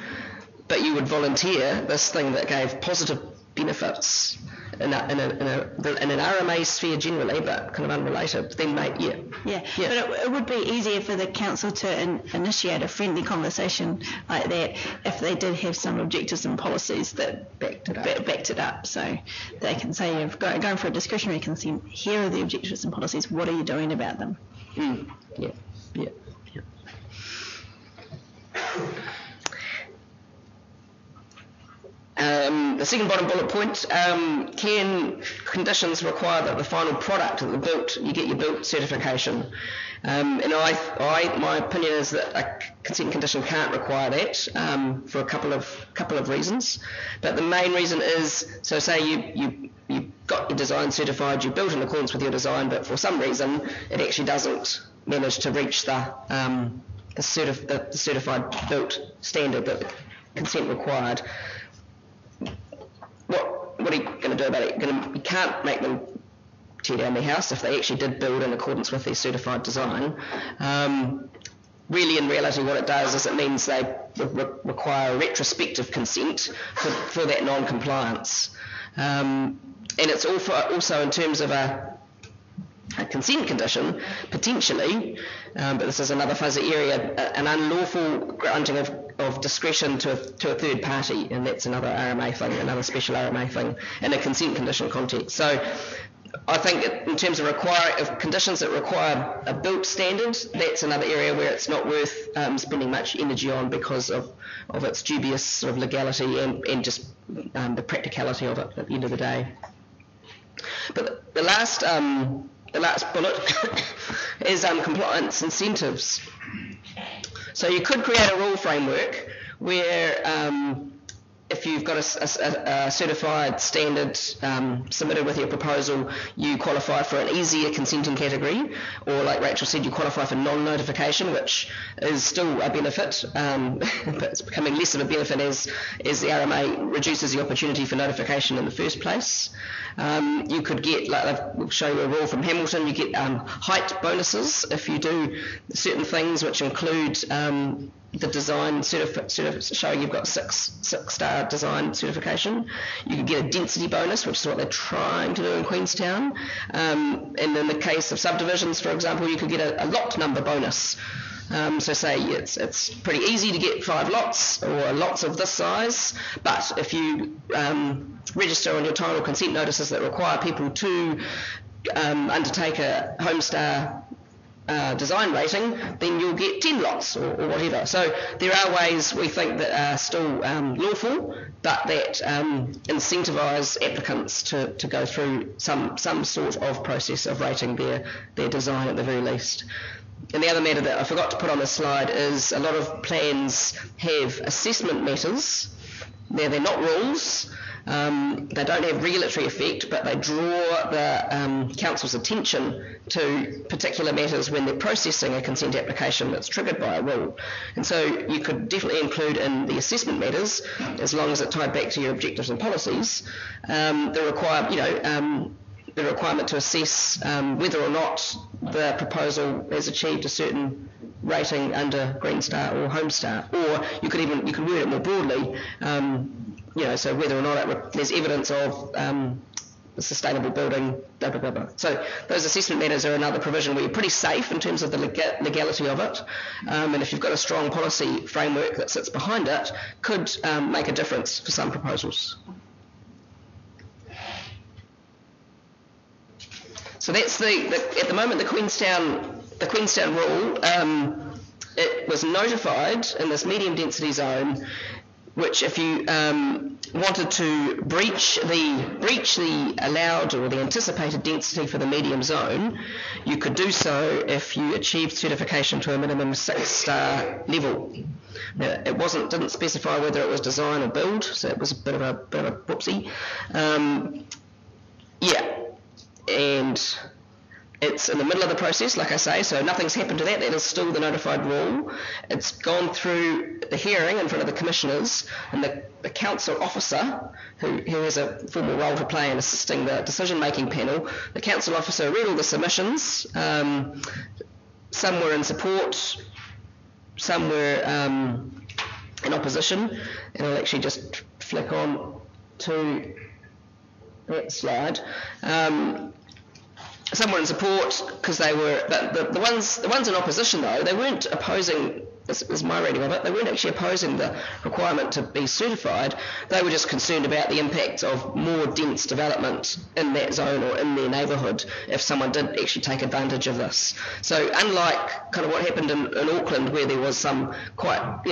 but you would volunteer this thing that gave positive benefits in an RMA sphere generally, but kind of unrelated, then Yeah. But it would be easier for the council to initiate a friendly conversation like that if they did have some objectives and policies that backed it up. So they can say, you're going for a discretionary consent, here are the objectives and policies, what are you doing about them? Yeah. The second bottom bullet point, can conditions require that the final product that you get your built certification? And my opinion is that a consent condition can't require that for a couple of reasons. But the main reason is, so say you got your design certified, you built in accordance with your design, but for some reason it actually doesn't manage to reach the certified built standard that consent required. What are you going to do about it? You can't make them tear down their house if they actually did build in accordance with their certified design. Really, in reality, what it does is it means they require retrospective consent for that non-compliance. And it's also in terms of a consent condition, potentially, but this is another fuzzy area, an unlawful granting of discretion to a third party, and that's another RMA thing, another special RMA thing in a consent condition context. So I think in terms of conditions that require a built standard, that's another area where it's not worth spending much energy on because of its dubious sort of legality and just the practicality of it at the end of the day. But the last bullet is compliance incentives. So you could create a rule framework where if you've got a certified standard submitted with your proposal, you qualify for an easier consenting category, or like Rachel said, you qualify for non-notification, which is still a benefit, but it's becoming less of a benefit as the RMA reduces the opportunity for notification in the first place. You could get, we'll show you a rule from Hamilton, you get height bonuses if you do certain things which include the design showing you've got six-star design certification. You could get a density bonus, which is what they're trying to do in Queenstown. And in the case of subdivisions, for example, you could get a lot number bonus. So say it's pretty easy to get 5 lots or lots of this size, but if you register on your title consent notices that require people to undertake a Homestar design rating, then you'll get 10 lots or whatever. So there are ways we think that are still lawful, but that incentivise applicants to go through some sort of process of rating their design at the very least. And the other matter that I forgot to put on the slide is a lot of plans have assessment matters. Now, they're not rules. They don't have regulatory effect, but they draw the council's attention to particular matters when they're processing a consent application that's triggered by a rule. And so you could definitely include in the assessment matters, as long as it tied back to your objectives and policies, the requirement to assess whether or not the proposal has achieved a certain rating under Green Star or Homestar, or you could word it more broadly. So whether or not there's evidence of a sustainable building, blah, blah, blah, blah. So those assessment matters are another provision where you're pretty safe in terms of the legality of it, and if you've got a strong policy framework that sits behind it, could make a difference for some proposals. So that's at the moment the Queenstown rule. It was notified in this medium density zone, which if you wanted to breach the allowed or the anticipated density for the medium zone, you could do so if you achieved certification to a minimum 6-star level. Now, it didn't specify whether it was design or build, so it was a bit of a whoopsie. And it's in the middle of the process, like I say, so nothing's happened to that. That is still the notified rule. It's gone through the hearing in front of the commissioners, and the council officer, who has a formal role to play in assisting the decision-making panel, the council officer read all the submissions. Some were in support, some were in opposition, and I'll actually just flick on to that slide. Some were in support because they were, but the ones in opposition though, they weren't opposing. This is my reading of it. They weren't actually opposing the requirement to be certified. They were just concerned about the impact of more dense development in that zone or in their neighbourhood if someone did actually take advantage of this. So unlike kind of what happened in Auckland, where there was some quite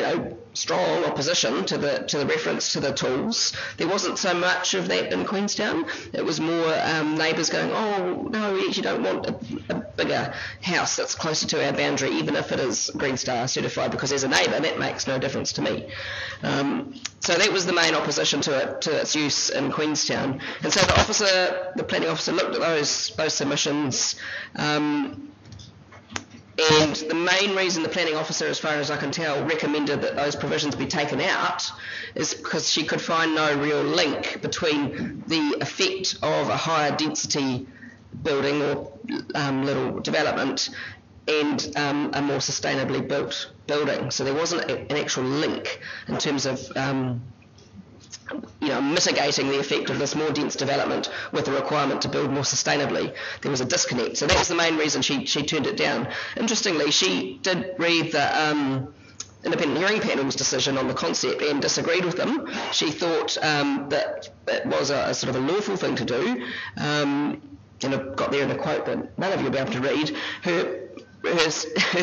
strong opposition to the reference to the tools, there wasn't so much of that in Queenstown. It was more neighbours going, oh no, we actually don't want a bigger house that's closer to our boundary, even if it is Green Star certified, because as a neighbour that makes no difference to me. So that was the main opposition to its use in Queenstown. And so the planning officer looked at those submissions, and the main reason the planning officer, as far as I can tell, recommended that those provisions be taken out is because she could find no real link between the effect of a higher density building or little development and a more sustainably built building. So there wasn't an actual link in terms of mitigating the effect of this more dense development with the requirement to build more sustainably. There was a disconnect. So that was the main reason she turned it down. Interestingly, she did read the independent hearing panel's decision on the concept and disagreed with them. She thought that it was a sort of a lawful thing to do. And I've got there in a quote that none of you will be able to read. Her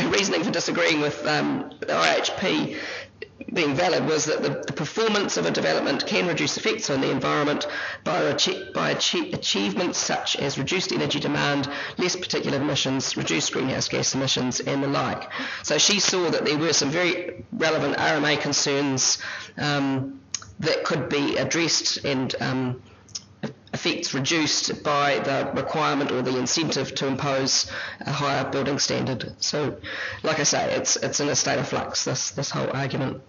reasoning for disagreeing with the IHP being valid was that the performance of a development can reduce effects on the environment by achievements such as reduced energy demand, less particulate emissions, reduced greenhouse gas emissions, and the like. So she saw that there were some very relevant RMA concerns that could be addressed and effects reduced by the requirement or the incentive to impose a higher building standard. So, like I say, it's in a state of flux, this whole argument.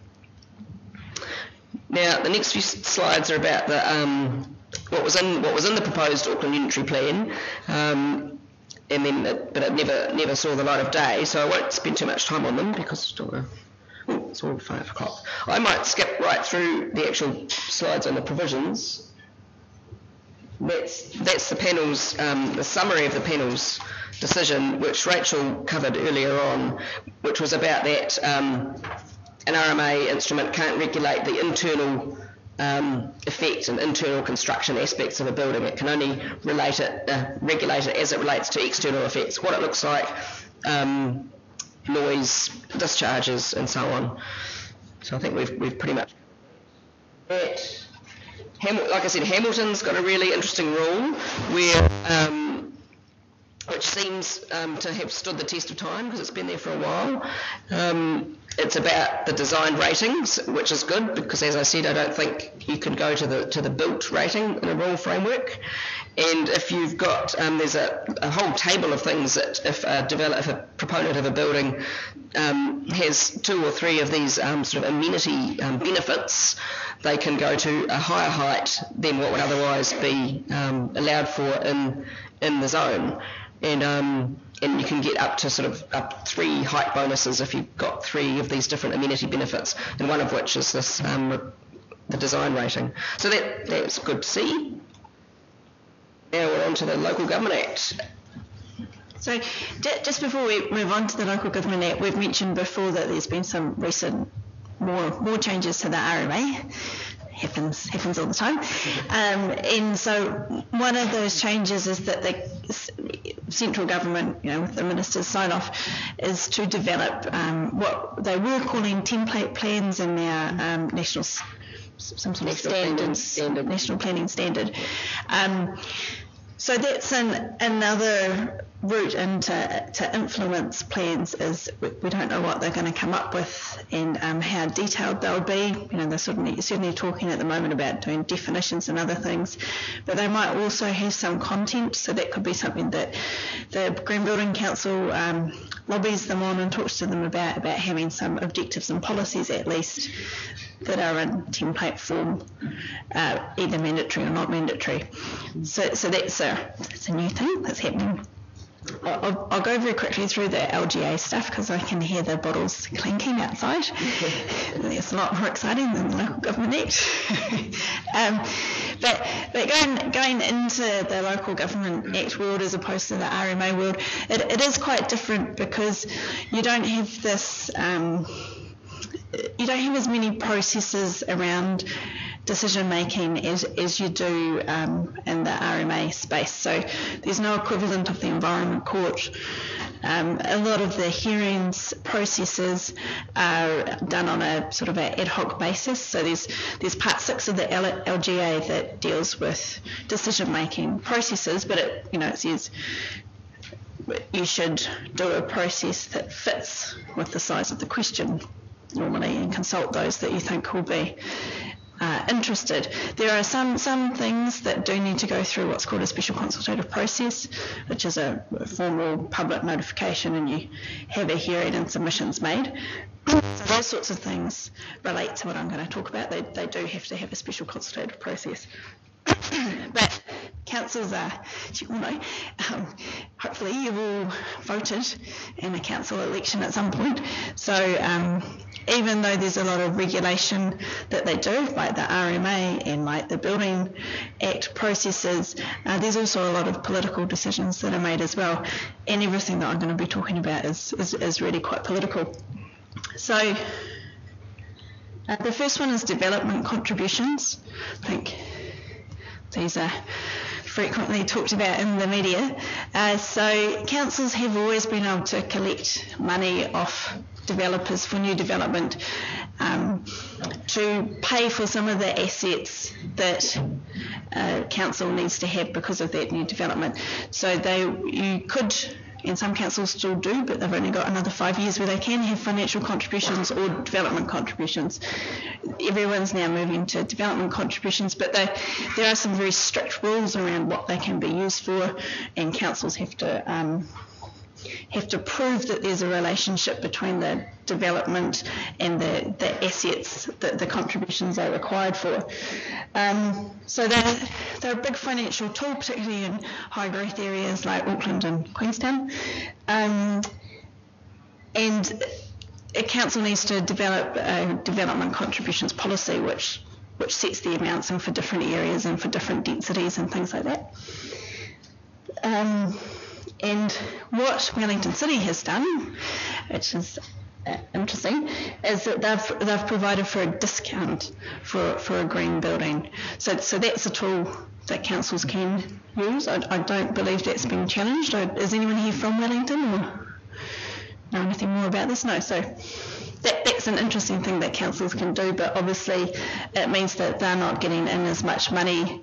Now, the next few slides are about the what was in the proposed Auckland Unitary Plan, but it never saw the light of day. So I won't spend too much time on them because It's all 5 o'clock. I might skip right through the actual slides on the provisions. That's the panel's, the summary of the panel's decision, which Rachel covered earlier on, which was about that an RMA instrument can't regulate the internal effect and internal construction aspects of a building. It can only regulate it as it relates to external effects, what it looks like, noise, discharges, and so on. So I think we've pretty much. Like I said, Hamilton's got a really interesting rule where, which seems to have stood the test of time because it's been there for a while. It's about the design ratings, which is good because, as I said, I don't think you can go to the built rating in a rule framework. And if you've got, there's a whole table of things that if a proponent of a building has 2 or 3 of these sort of amenity benefits, they can go to a higher height than what would otherwise be allowed for in the zone. And you can get up to sort of up 3 height bonuses if you've got 3 of these different amenity benefits, and one of which is this the design rating. So that's good to see. Now we're on to the Local Government Act. So just before we move on to the Local Government Act, we've mentioned before that there's been some recent more changes to the RMA. Happens all the time. And so one of those changes is that the central government, with the minister's sign-off, is to develop what they were calling template plans in their national some sort of standard. National planning standard. So that's another route into influence plans. Is we don't know what they're going to come up with and how detailed they'll be. They're certainly talking at the moment about doing definitions and other things, but they might also have some content. So that could be something that the Green Building Council lobbies them on and talks to them about having some objectives and policies at least that are in template form, either mandatory or not mandatory. So that's a new thing that's happening. I'll go very quickly through the LGA stuff because I can hear the bottles clinking outside. It's a lot more exciting than the Local Government Act. But going into the Local Government Act world as opposed to the RMA world, it is quite different because you don't have this. You don't have as many processes around decision making as you do in the RMA space. So there's no equivalent of the Environment Court. A lot of the hearings processes are done on a sort of an ad hoc basis. So there's part 6 of the LGA that deals with decision making processes, but it says you should do a process that fits with the size of the question normally and consult those that you think will be interested. There are some things that do need to go through what's called a special consultative process, which is a formal public notification and you have a hearing and submissions made. So those sorts of things relate to what I'm going to talk about. They do have to have a special consultative process. But councils are, as you all know, hopefully you've all voted in a council election at some point. So even though there's a lot of regulation that they do, like the RMA and like the Building Act processes, there's also a lot of political decisions that are made as well. And everything that I'm going to be talking about is really quite political. So the first one is development contributions. I think these are frequently talked about in the media. So councils have always been able to collect money off developers for new development to pay for some of the assets that council needs to have because of that new development. So you could, and some councils still do, but they've only got another 5 years where they can have financial contributions or development contributions. Everyone's now moving to development contributions, but there are some very strict rules around what they can be used for, and councils have to prove that there's a relationship between the development and the assets that the contributions are required for. So they're a big financial tool, particularly in high growth areas like Auckland and Queenstown. And a council needs to develop a development contributions policy which sets the amounts and for different areas and for different densities and things like that. And what Wellington City has done, which is interesting, is that they've provided for a discount for a green building. So that's a tool that councils can use. I don't believe that's been challenged. Is anyone here from Wellington or know anything more about this? No. So that's an interesting thing that councils can do, but obviously it means that they're not getting in as much money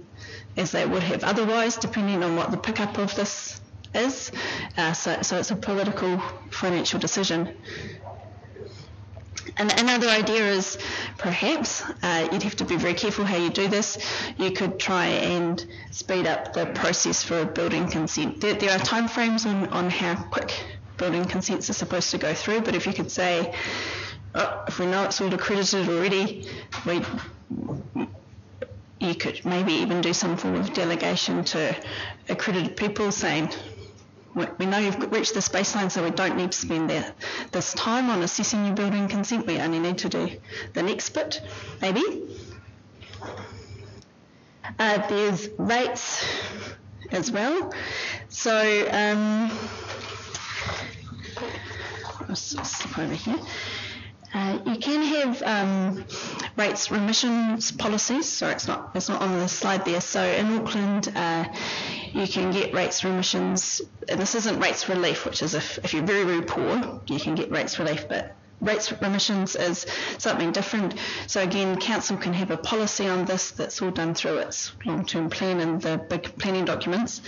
as they would have otherwise, depending on what the pickup of this is. So it's a political financial decision. And another idea is perhaps you'd have to be very careful how you do this. You could try and speed up the process for building consent. There are timeframes on how quick building consents are supposed to go through, but if you could say, if we know it's all accredited already, you could maybe even do some form of delegation to accredited people saying, we know you've reached this baseline, so we don't need to spend this time on assessing your building consent. We only need to do the next bit, maybe. There's rates as well. So, let's step over here. You can have rates remissions policies. Sorry, it's not on the slide there. So in Auckland, you can get rates remissions, and this isn't rates relief, which is if you're very, very poor, you can get rates relief, but rates remissions is something different. So again, council can have a policy on this that's all done through its long-term plan and the big planning documents.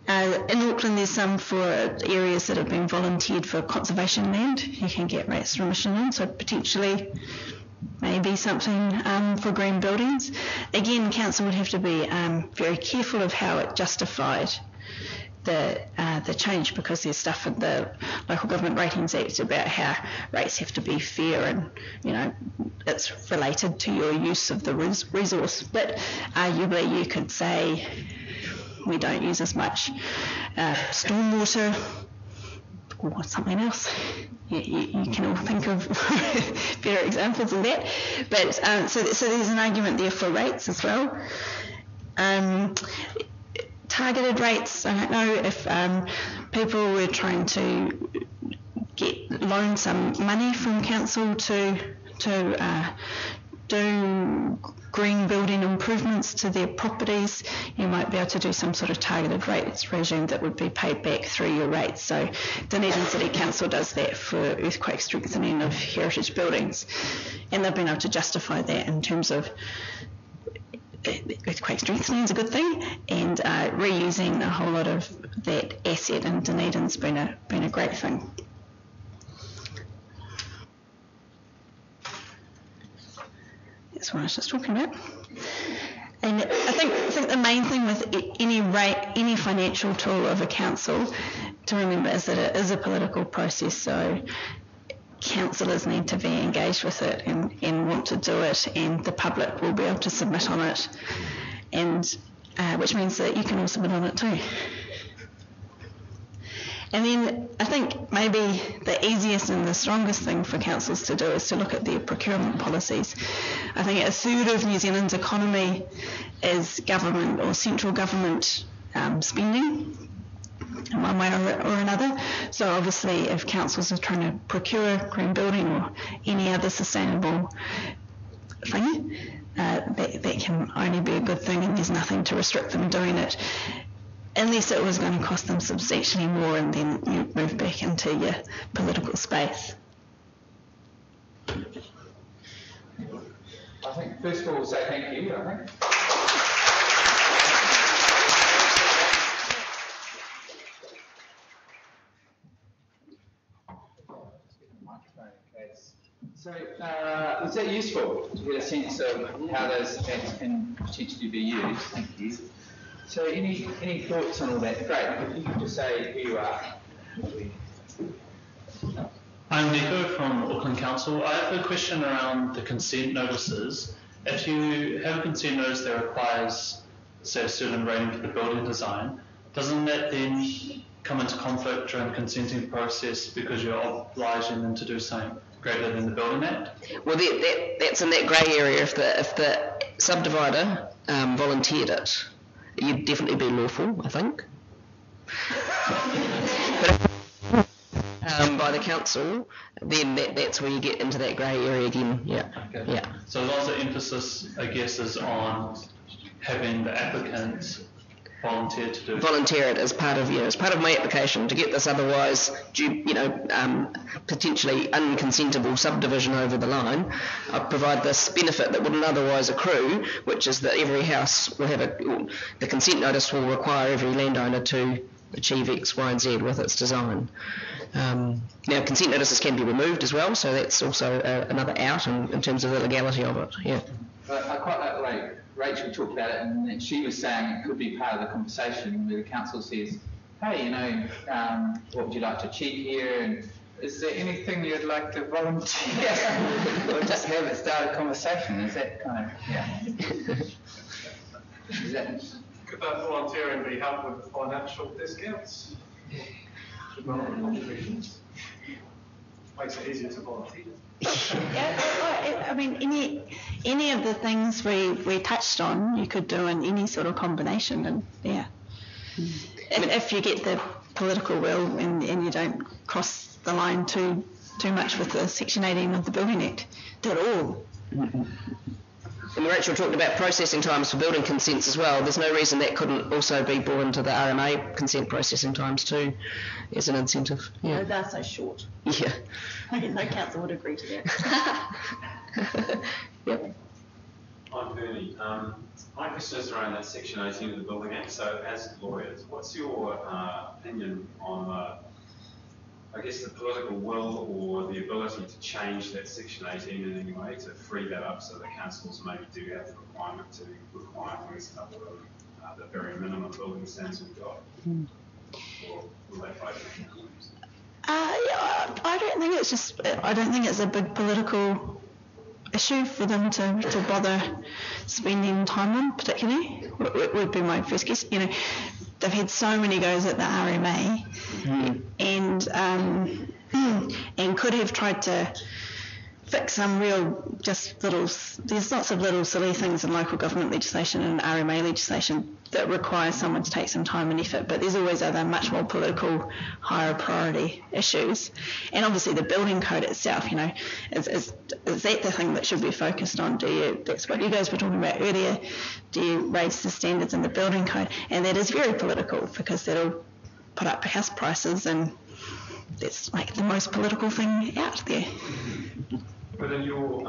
In Auckland, there's some for areas that have been volunteered for conservation land. You can get rates remission in, so potentially maybe something for green buildings. Again, council would have to be very careful of how it justified the change, because there's stuff in the Local Government Ratings Act about how rates have to be fair and it's related to your use of the resource. But arguably you could say we don't use as much stormwater or something else. You can all think of better examples of that. But so there's an argument there for rates as well. Targeted rates, I don't know if people were trying to loan some money from council to do green building improvements to their properties. You might be able to do some sort of targeted rates regime that would be paid back through your rates. So Dunedin City Council does that for earthquake strengthening of heritage buildings, and they've been able to justify that in terms of earthquake strengthening is a good thing, and reusing a whole lot of that asset in Dunedin's been a great thing. That's what I was just talking about. And I think the main thing with any financial tool of a council to remember is that it is a political process, so councillors need to be engaged with it and want to do it, and the public will be able to submit on it, and which means that you can all submit on it too. And then I think maybe the easiest and the strongest thing for councils to do is to look at their procurement policies. I think a third of New Zealand's economy is government or central government spending in one way or another. So obviously if councils are trying to procure green building or any other sustainable thing, that can only be a good thing, and there's nothing to restrict them doing it, unless it was going to cost them substantially more, and then you move back into your political space. I think first of all we'll say thank you, I think. So was that useful to get a sense of how those stats can potentially be used? Thank you. So any thoughts on all that? Great. If you could just say who you are. I'm Nico from Auckland Council. I have a question around the consent notices. If you have a consent notice that requires, say, a certain rating for the building design, doesn't that then come into conflict during the consenting process because you're obliging them to do something greater than the Building Act? Well, that's in that grey area. If the subdivider volunteered it, you'd definitely be lawful, I think. But if, by the council, then that's where you get into that grey area again. Yeah. Okay. Yeah. So as long as the emphasis, I guess, is on having the applicant volunteer to do it. Volunteer it as part of my application to get this otherwise potentially unconsentable subdivision over the line. I provide this benefit that wouldn't otherwise accrue, which is that every house will have the consent notice will require every landowner to achieve X, Y, and Z with its design. Now, consent notices can be removed as well, so that's also another out in terms of the legality of it. Yeah. But I quite like Rachel talked about it, and she was saying it could be part of the conversation where the council says, hey, what would you like to achieve here? And is there anything you'd like to volunteer? Or just have it start a conversation? Is that kind of, yeah. Is that... Could that volunteering be helped with financial discounts? Development contributions? Makes it easier to volunteer. Yeah, I mean, any of the things we touched on, you could do in any sort of combination, and yeah. If you get the political will and you don't cross the line too much with the Section 18 of the Building Act, do it all. And Rachel talked about processing times for building consents as well. There's no reason that couldn't also be brought into the RMA consent processing times too, as an incentive. Yeah. No, they're so short. Yeah. I think no council would agree to that. Yep. I'm Bernie. My question is around that Section 18 of the Building Act. So, as lawyers, what's your opinion on I guess the political will or the ability to change that Section 18 in any way to free that up so that councils maybe do have the requirement to require things up to the very minimum building standards we've got? Or will they fight it? I don't think it's a big political issue for them to bother spending time on, particularly. Would be my first guess. They've had so many goes at the RMA, and could have tried to fix some there's lots of little silly things in local government legislation and RMA legislation that require someone to take some time and effort, but there's always other much more political, higher priority issues. And obviously the building code itself, is that the thing that should be focused on? That's what you guys were talking about earlier, do you raise the standards in the building code? And that is very political because that'll put up house prices, and that's like the most political thing out there. But in your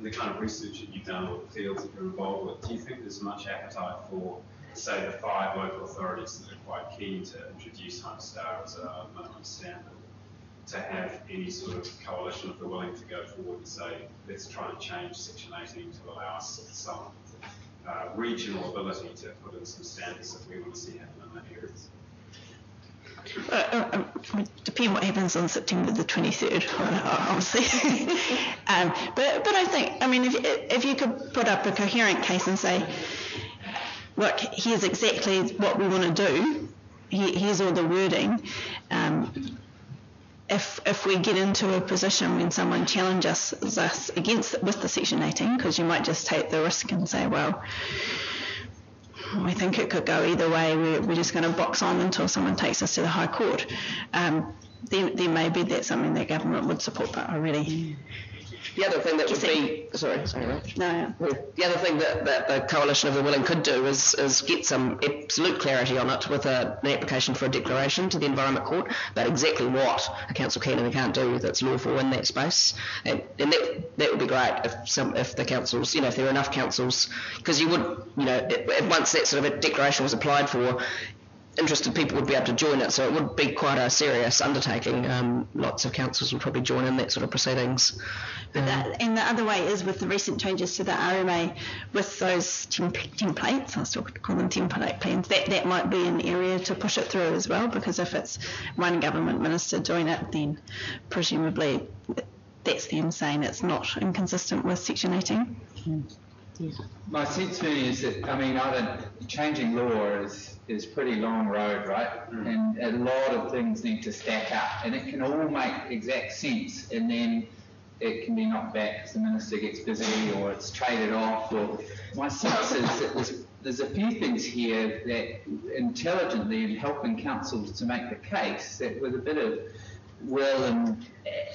the kind of research that you've done or the fields that you're involved with, do you think there's much appetite for, say, the 5 local authorities that are quite keen to introduce Home Star as a minimum standard, to have any sort of coalition if they're willing to go forward and say, let's try and change Section 18 to allow us some regional ability to put in some standards that we want to see happen in that area? Depending what happens on September the 23rd, obviously. But I think, if you could put up a coherent case and say, look, here's exactly what we want to do, here's all the wording. If we get into a position when someone challenges us with the Section 18, because you might just take the risk and say, well, I think it could go either way. We're just going to box on until someone takes us to the High Court. Then maybe that's something that government would support, but I really... The other thing that would be... Sorry, Rach. No. The other thing that the Coalition of the Willing could do is get some absolute clarity on it with an application for a declaration to the Environment Court about exactly what a council can and can't do that's lawful in that space. And that would be great if the councils, if there are enough councils, because you would, once that sort of a declaration was applied for, interested people would be able to join it, so it would be quite a serious undertaking. Lots of councils would probably join in that sort of proceedings. And the other way is with the recent changes to the RMA, with those templates, I still call them template plans, that might be an area to push it through as well, because if it's one government minister doing it, then presumably that's them saying it's not inconsistent with Section 18. Yeah. My sense really is that, changing law is pretty long road, right? And a lot of things need to stack up, and it can all make exact sense, and then it can be knocked back because the minister gets busy or it's traded off. Or my sense is that there's a few things here that intelligently in helping councils to make the case that with a bit of will and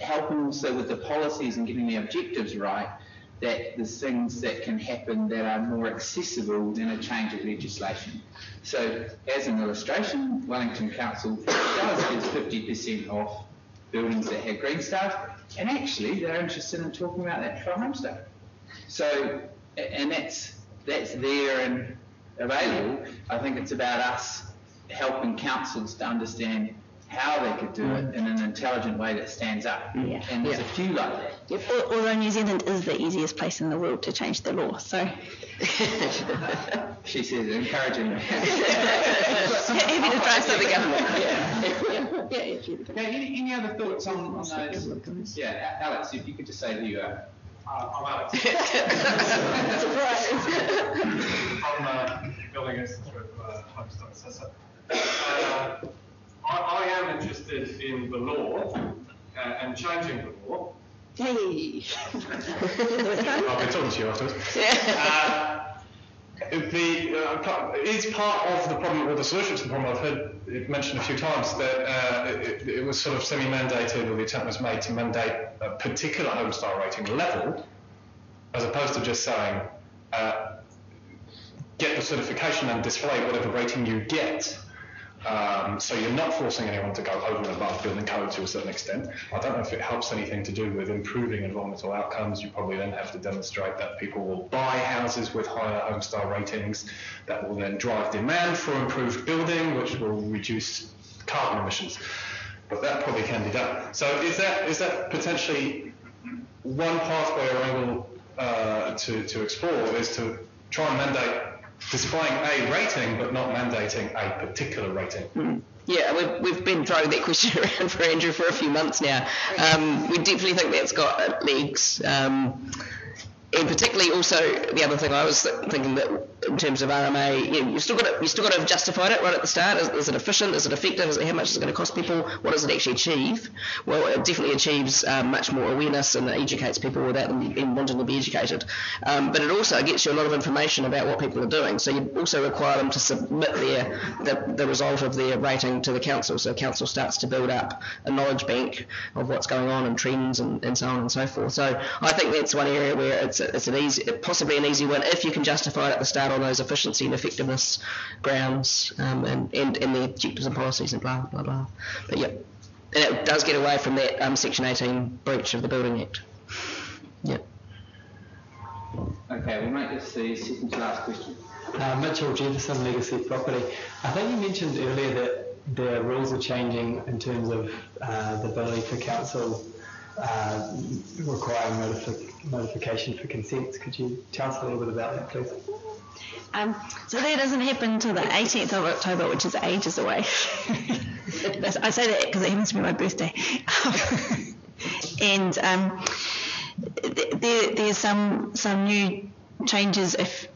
helping also with the policies and getting the objectives right, that there's things that can happen that are more accessible than a change of legislation. So as an illustration, Wellington Council does give 50% off buildings that have green stuff, and actually they're interested in talking about that for home stuff. So, and that's there and available. I think it's about us helping councils to understand how they could do it in an intelligent way that stands up. Yeah. And there's a few like that. Yep. Although New Zealand is the easiest place in the world to change the law, so. She says, encouraging me. Happy to try something out. Yeah. Any other thoughts on those? Yeah, Alex, if you could just say who you are. I'm Alex. Surprise. From Building Institute of Homestay. I am interested in the law and changing the law. Hey. I'll be talking to you afterwards. It's part of the problem, or the solution to the problem. I've heard it mentioned a few times that it was sort of semi-mandated, or the attempt was made to mandate a particular homestyle rating level, as opposed to just saying, get the certification and display whatever rating you get. So you're not forcing anyone to go over and above building code to a certain extent. I don't know if it helps anything to do with improving environmental outcomes. You probably then have to demonstrate that people will buy houses with higher homestyle ratings. That will then drive demand for improved building, which will reduce carbon emissions. But that probably can be done. So is that potentially one pathway or angle to explore, is to try and mandate displaying a rating, but not mandating a particular rating? Yeah, we've been throwing that question around for Andrew for a few months now. We definitely think that's got legs. And particularly also the other thing I was thinking that in terms of RMA, you still got to have justified it right at the start. Is it efficient? Is it effective? How much is it going to cost people? What does it actually achieve? Well, it definitely achieves much more awareness and educates people without them even wanting to be educated. But it also gets you a lot of information about what people are doing. So you also require them to submit the result of their rating to the council. So council starts to build up a knowledge bank of what's going on and trends and so on and so forth. So I think that's one area where it's possibly an easy win if you can justify it at the start on those efficiency and effectiveness grounds, and the objectives and policies and blah blah blah. But yeah, and it does get away from that Section 18 breach of the Building Act. Yeah. Okay, we'll make this the second to last question. Mitchell Jefferson, Legacy Property. I think you mentioned earlier that the rules are changing in terms of the ability for council requiring notification for consents. Could you tell us a little bit about that, please? So that doesn't happen until the 18th of October, which is ages away. I say that because it happens to be my birthday. And there's some new changes. If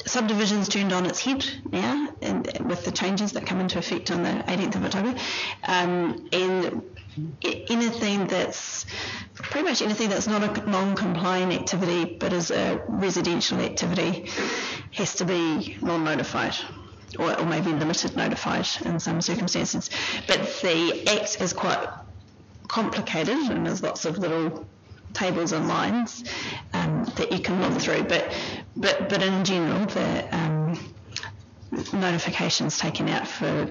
subdivisions turned on its head now, and with the changes that come into effect on the 18th of October, and pretty much anything that's not a non-compliant activity but is a residential activity has to be non-notified, or maybe limited notified in some circumstances. But the Act is quite complicated and there's lots of little tables and lines that you can look through. But in general, the notification's taken out for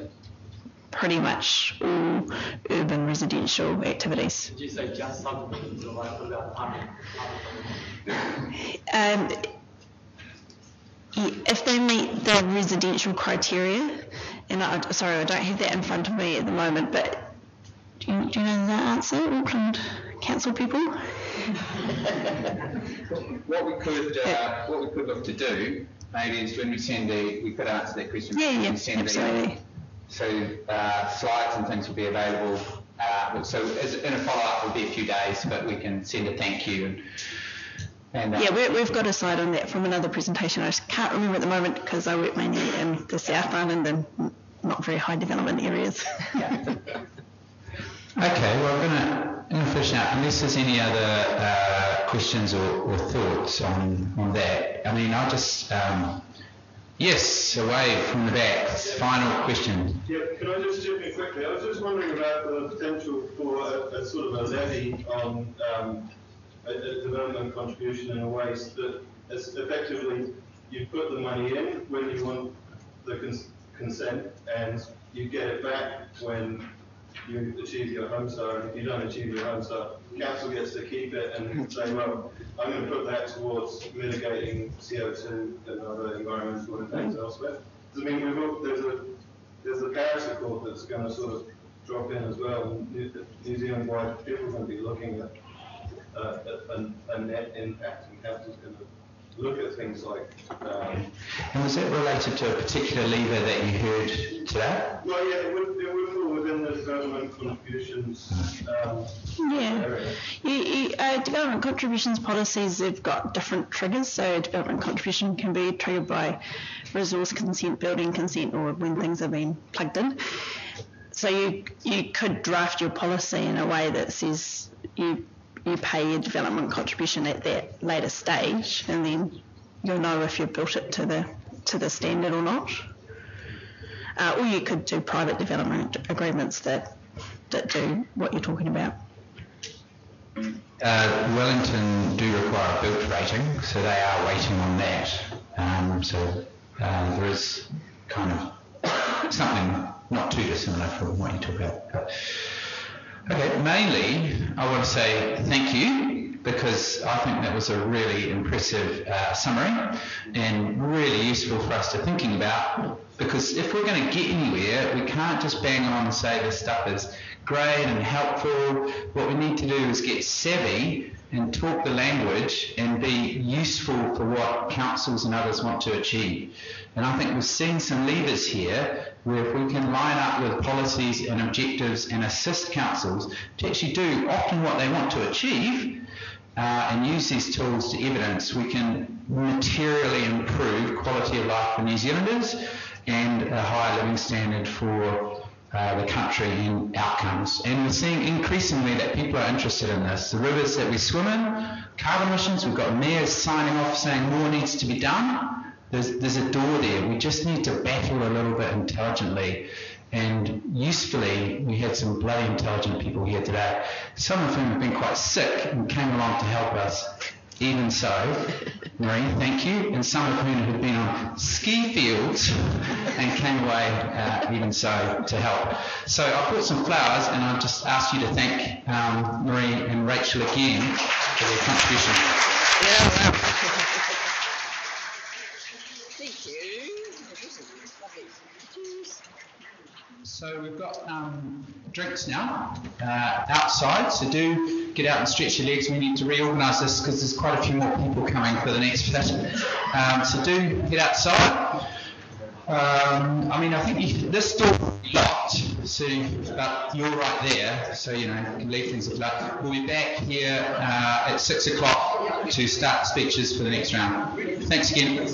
pretty much all urban residential activities. Did you say just subdivisions, or like about if they meet the residential criteria, and I don't have that in front of me at the moment, but do you know the answer, Auckland Council people? What we could look to do maybe is when we could answer that question. Yeah, absolutely. So slides and things will be available. So in a follow-up will be a few days, but we can send a thank you. And we've got a slide on that from another presentation. I just can't remember at the moment because I work mainly in the South Island and not very high development areas. Okay, well, I'm going to Unless there's any other questions or thoughts on that, I mean, I'll just, yes, away from the back, final question. Yeah, can I just chip in quickly? I was just wondering about the potential for a sort of a levy on a development contribution in a way so that it's effectively you put the money in when you want the consent and you get it back when you achieve your home sale. If you don't achieve your home sale, council gets to keep it and say, well, I'm going to put that towards mitigating CO2 and other environmental impacts elsewhere. I mean, there's a Paris Accord that's going to sort of drop in as well. New Zealand-wide, people are going to be looking at a net impact, and council's going to look at things like. And was that related to a particular lever that you heard today? Well, yeah, it would fall within the development contributions area. Development contributions policies, they've got different triggers. So a development contribution can be triggered by resource consent, building consent, or when things have been plugged in. So you could draft your policy in a way that says you pay your development contribution at that later stage, and then you'll know if you've built it to the standard or not. Or you could do private development agreements that do what you're talking about. Wellington do require a built rating, so they are waiting on that. There is kind of something not too dissimilar from what you talk about. Okay, mainly I want to say thank you, because I think that was a really impressive summary and really useful for us to thinking about, because if we're going to get anywhere, we can't just bang on and say this stuff is great and helpful. What we need to do is get savvy and talk the language and be useful for what councils and others want to achieve. And I think we've seen some levers here where if we can line up with policies and objectives and assist councils to actually do often what they want to achieve and use these tools to evidence, we can materially improve quality of life for New Zealanders and a higher living standard for the country and outcomes. And we're seeing increasingly that people are interested in this. The rivers that we swim in, carbon emissions, we've got mayors signing off saying more needs to be done. There's a door there. We just need to battle a little bit intelligently and usefully. We had some bloody intelligent people here today, some of whom have been quite sick and came along to help us. Even so, Marie, thank you. And some of whom have been on ski fields and came away even so to help. So I've brought some flowers, and I'll just ask you to thank Marie and Rachel again for their contribution. Thank you. So we've got drinks now outside, so do get out and stretch your legs. We need to reorganise this because there's quite a few more people coming for the next bit. So do get outside. I mean, I think this door will be locked, so, but you're right there, so you know, you can leave things if you like. We'll be back here at 6 o'clock to start speeches for the next round. Thanks again.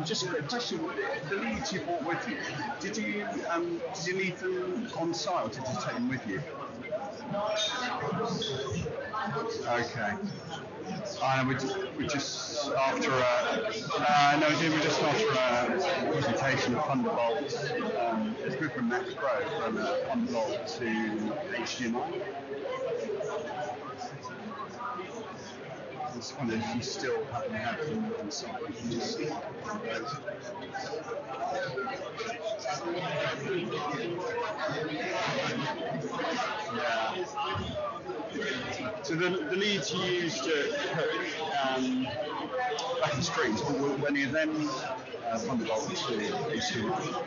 Just a quick question. The leads you brought with you, did you leave them on site or did you take them with you? Okay. We're just after a presentation of Thunderbolt. It's good from Max Grove from Thunderbolt to HDMI. I just wondered if you still happen to have them on site. You can just see those. Yeah. So the leads you used to put back in streets, were any of them Thunderbolt to HDMI?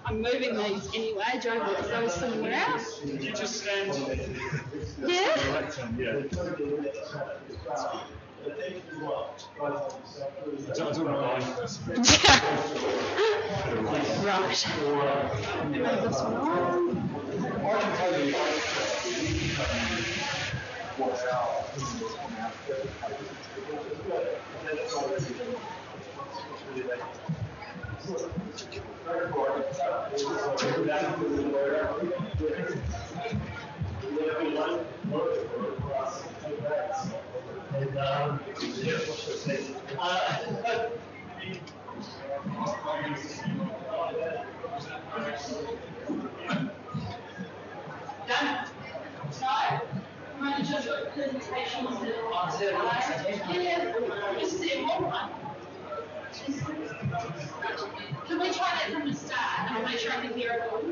I'm moving these anyway. Do you want to throw somewhere else? Did you just stand? Yeah. Right. Move this one on. Done. Sorry. I'm going to just do presentations. This is it, one. Can we try that from the start? And I'll make sure I can hear it all.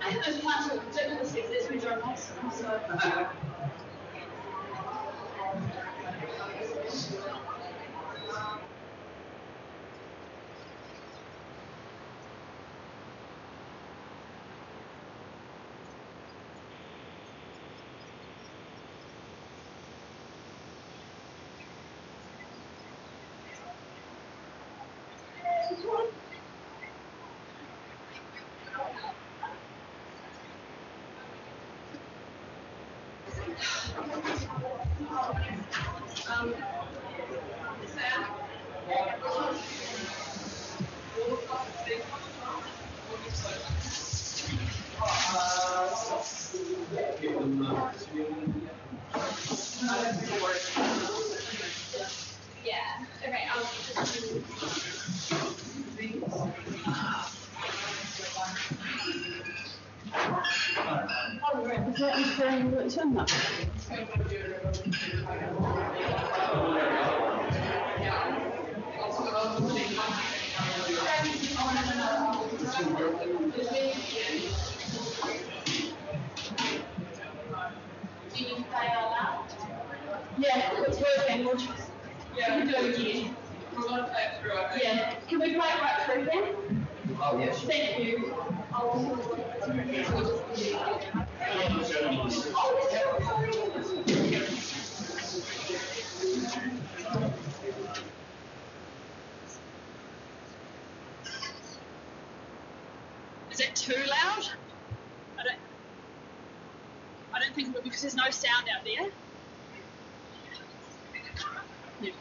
I think those plants are ridiculous if there's been drop offs. So. Yeah. Okay. Yeah, it's working. Yeah, we can do it again. We're going to play it through, I think. Yeah. Can we play it right through then? Oh, yes. Thank you. Is it too loud? I don't think it would, because there's no sound out there. Yeah.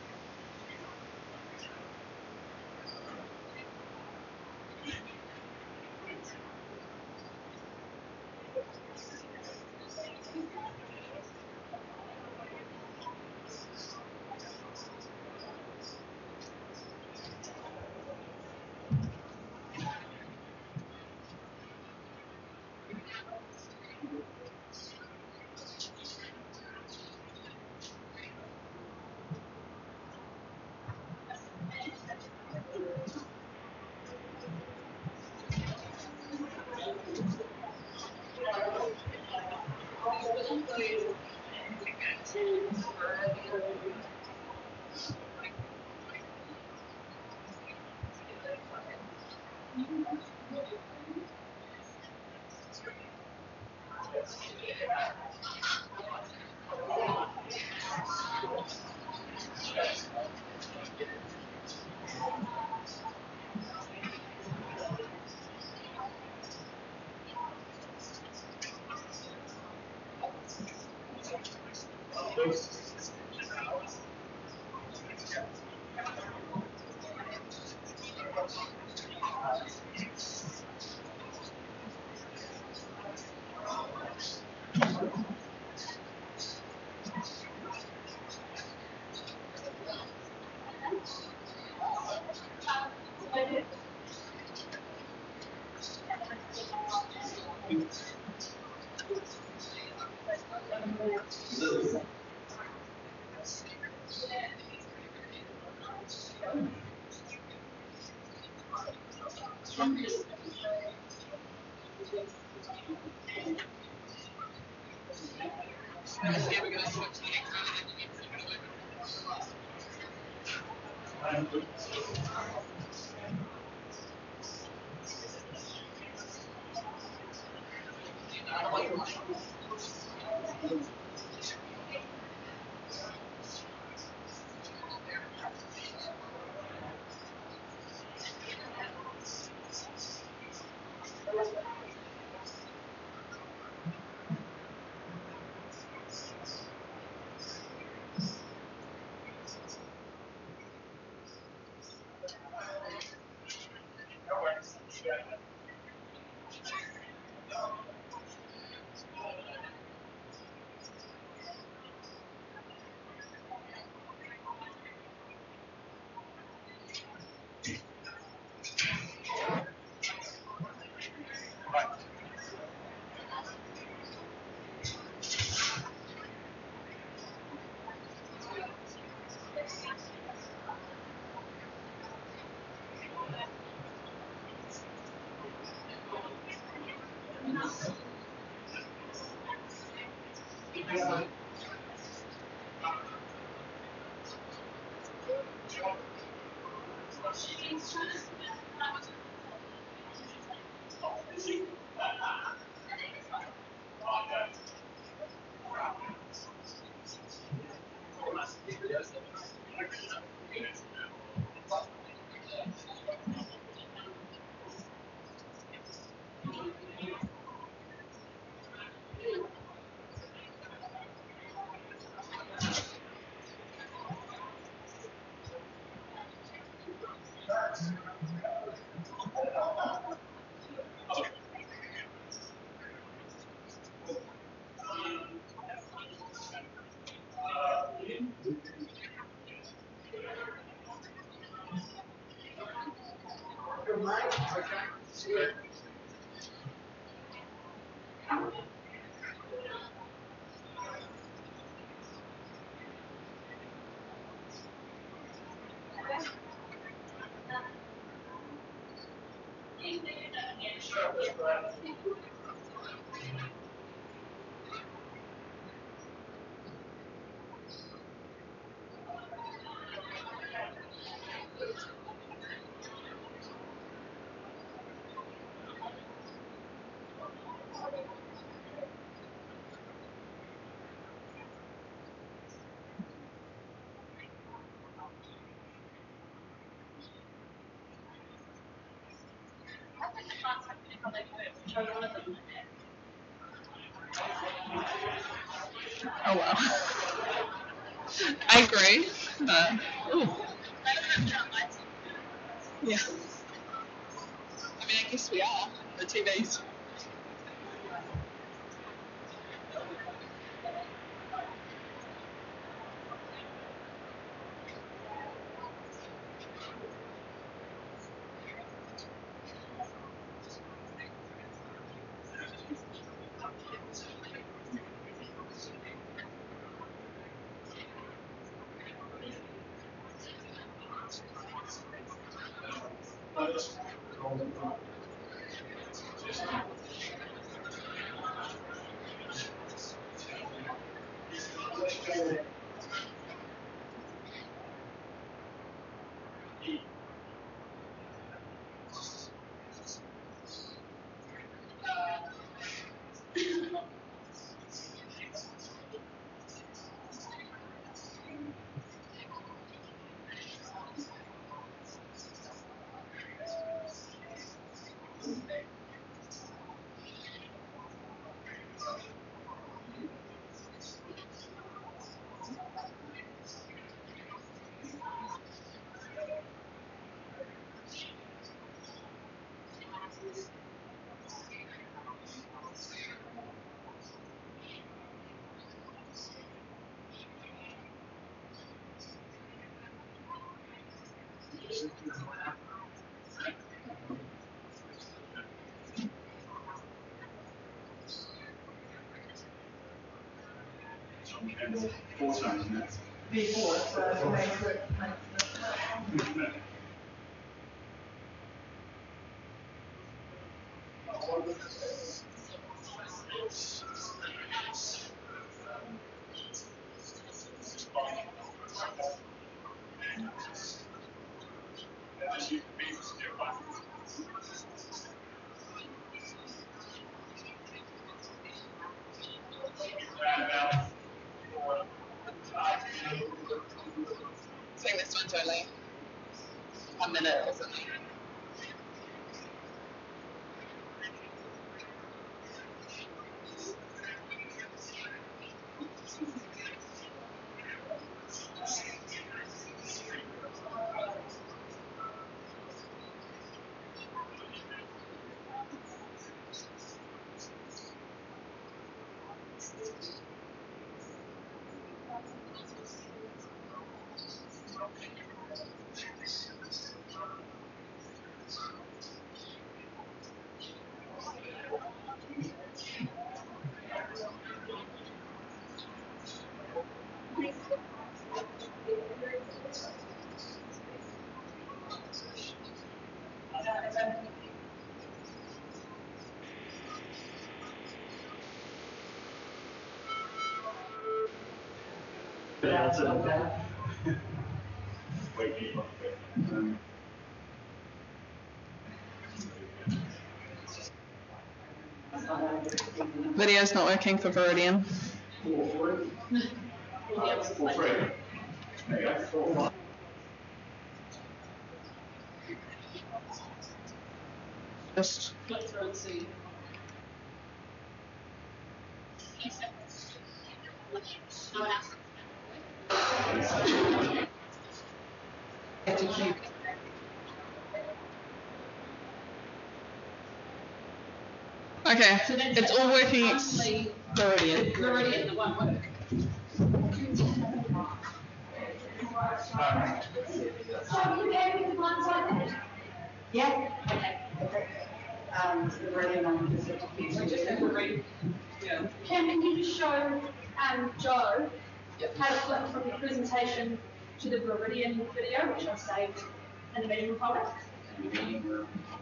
Oh wow. I agree, but ooh. Yeah. I mean, I guess we are the TVs. I think this one's only a minute or something. Video's not working for Viridian. Just click through and see. Okay, So that's it's all working. Meridian that won't work. Yeah. Okay. The Meridian one is We just have to read. Yeah. Can you just show Joe how to flip from the presentation to the Meridian video, which I've saved in the meeting folder?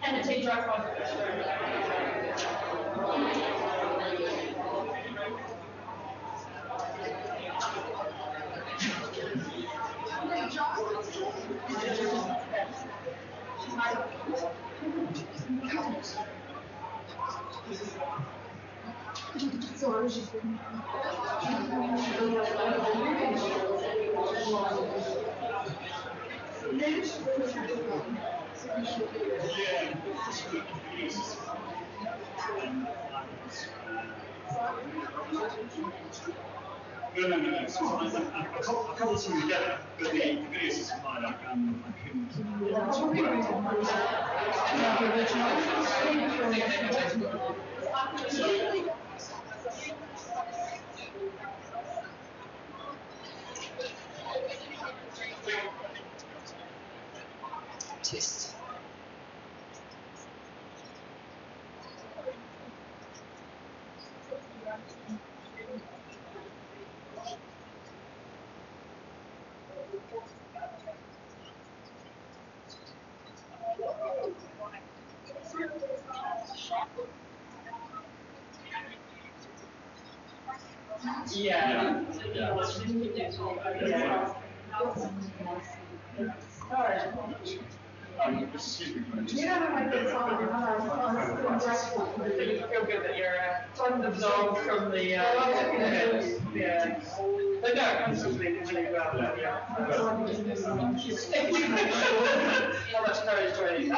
And the T drive folder. No. So I couple of them together, but the video system line, I Test. Yeah. excuse me. You don't make it sound you feel good that you're trying to absolve from the yeah. They don't constantly really well. Yeah. How much courage do I need?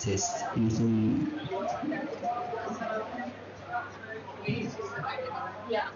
Test. Anything? Yeah.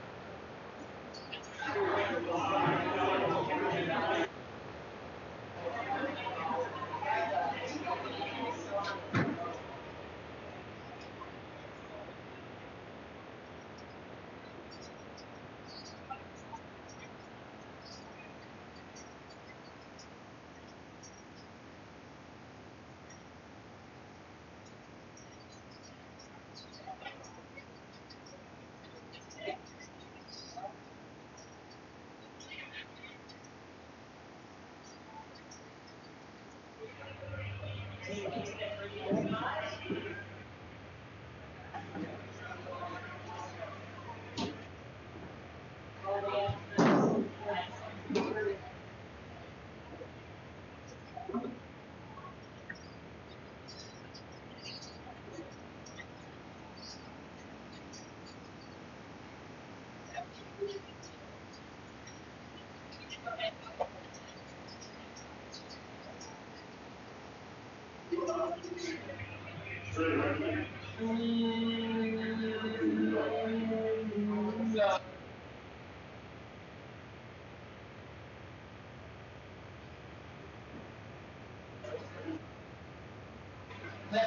No.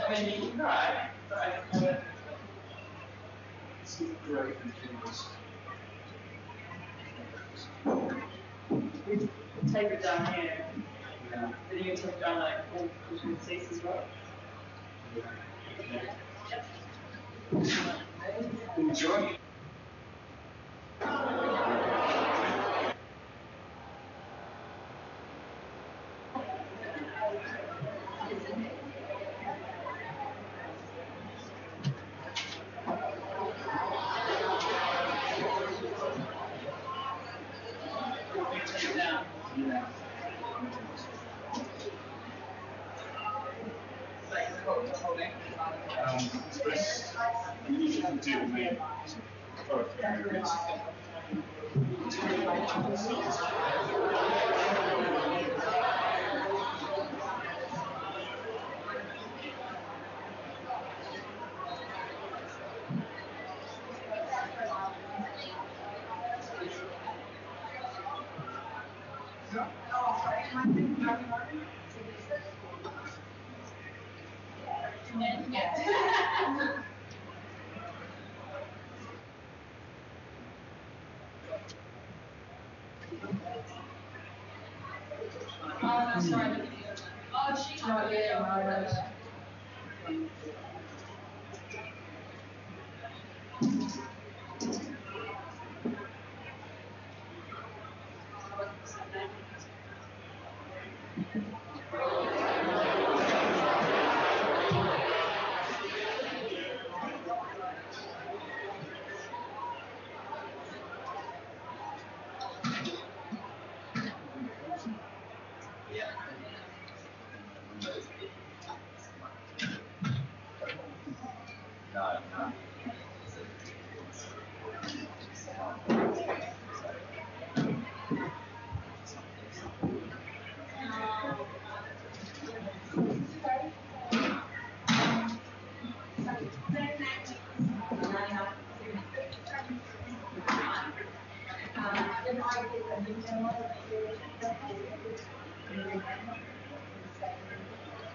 I mean, you can try, but I don't know it. It's great take it down here. Yeah. Then you can take down like all the seats as well. enjoy. Oh, no, sorry. Oh, she's not there.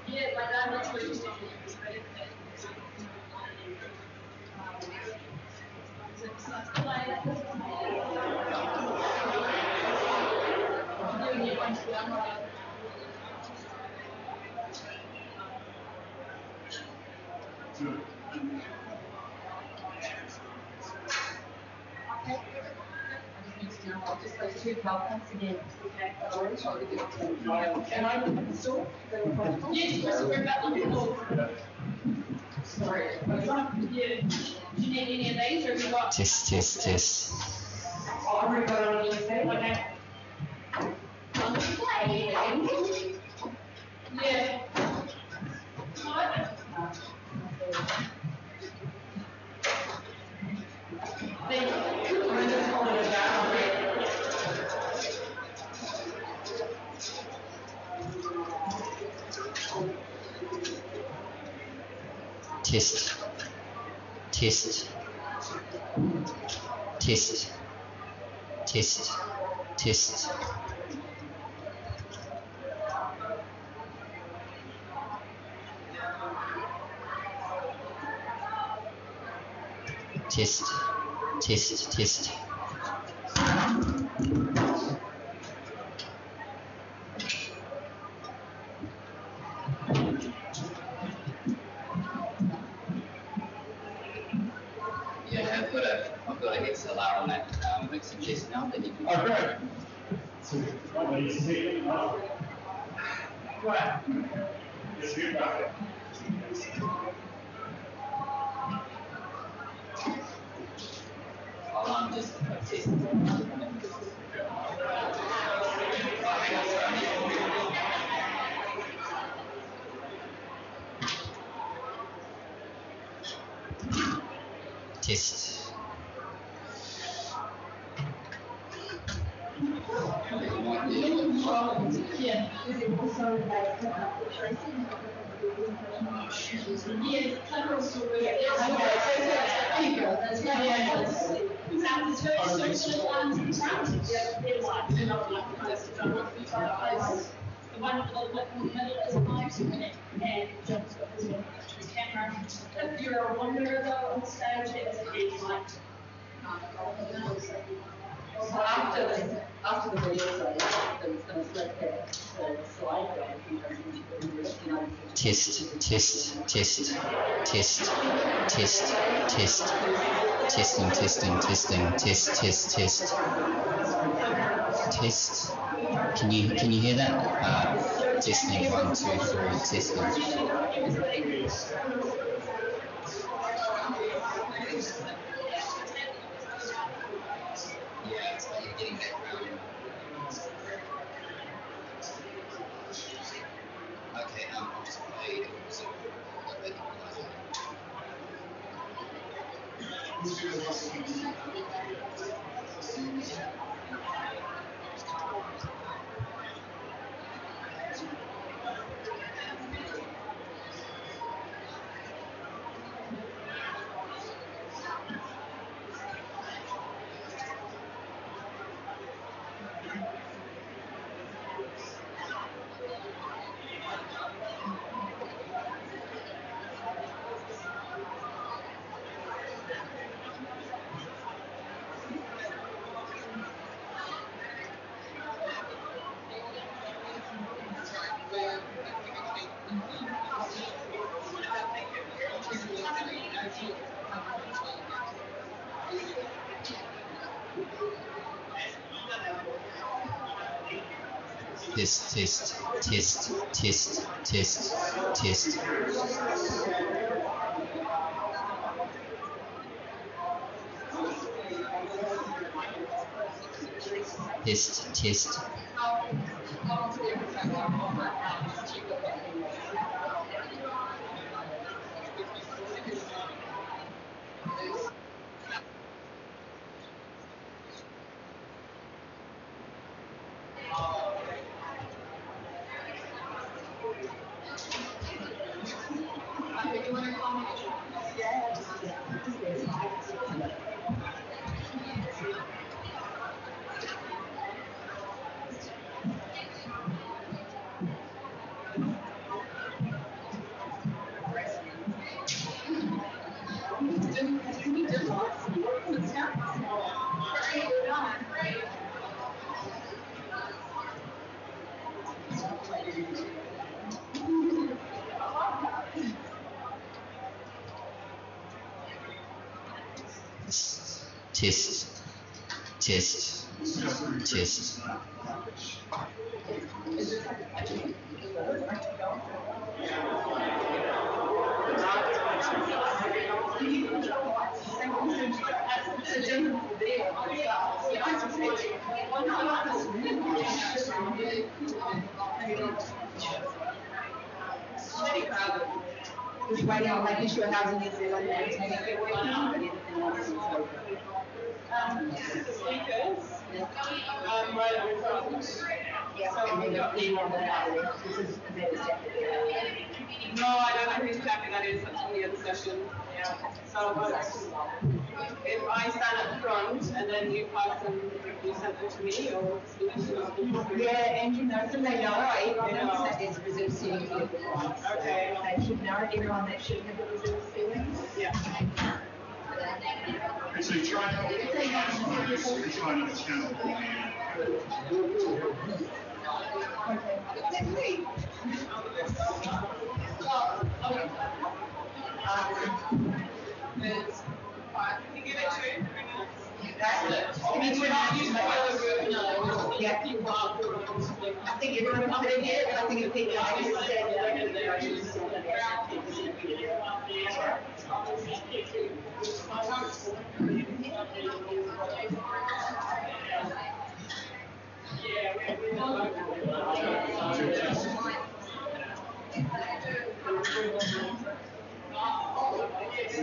Yeah, my dad was really just Just those two PowerPoints again. Okay. Can I look at the store? Yes, we're about on the floor. Sorry. Yeah. Do you need any of these, or have you got? Test. Oh, I've already got it on the list. Okay. Yeah. Test. Test. Test. Test. Test. Test. Test. Test. Yeah, I've got an XLR on that mixing test now that you can. Oh, great. Right. It's good, right? I'm just test. Test. Yeah. Is it also like tracing? Yes, Central School. There you go. That's right. Yeah. Sounds very social lines in town. Yeah, they're like, they're not like close to John. The one a little bit in the middle is Mike's minute, and John's got his one to the camera. If you're a wanderer though on stage, it is a red light. So after the video side, then it's going to select that slide guide. Test. Test. Test. Test. Test. Test. Testing. Testing. Testing. Test. Test. Test. Test. Can you hear that? Testing. 1, 2, 3. Testing. Yeah, it's like you're getting that. Okay, I'll just play. Test, test, test, test, test, test. Test, test. Test, test, test. Just waiting on making sure housing is there and maintaining it working, but everything else is open. Speakers. Right on front. Yeah, and then the email that this is the better step. No, I don't know who exactly that is. That's from the other session. Yeah. So, but if I stand at the front and then you pass them, you send them to me or yeah, and you know, so they know, everyone that there's reserved seating for everyone. Okay. They should know everyone that should have a reserved seating. Yeah. So you try not to channel. Can you give it 2 minutes? I mean, we're not using yeah. I think everyone put in here, I think if people like you said,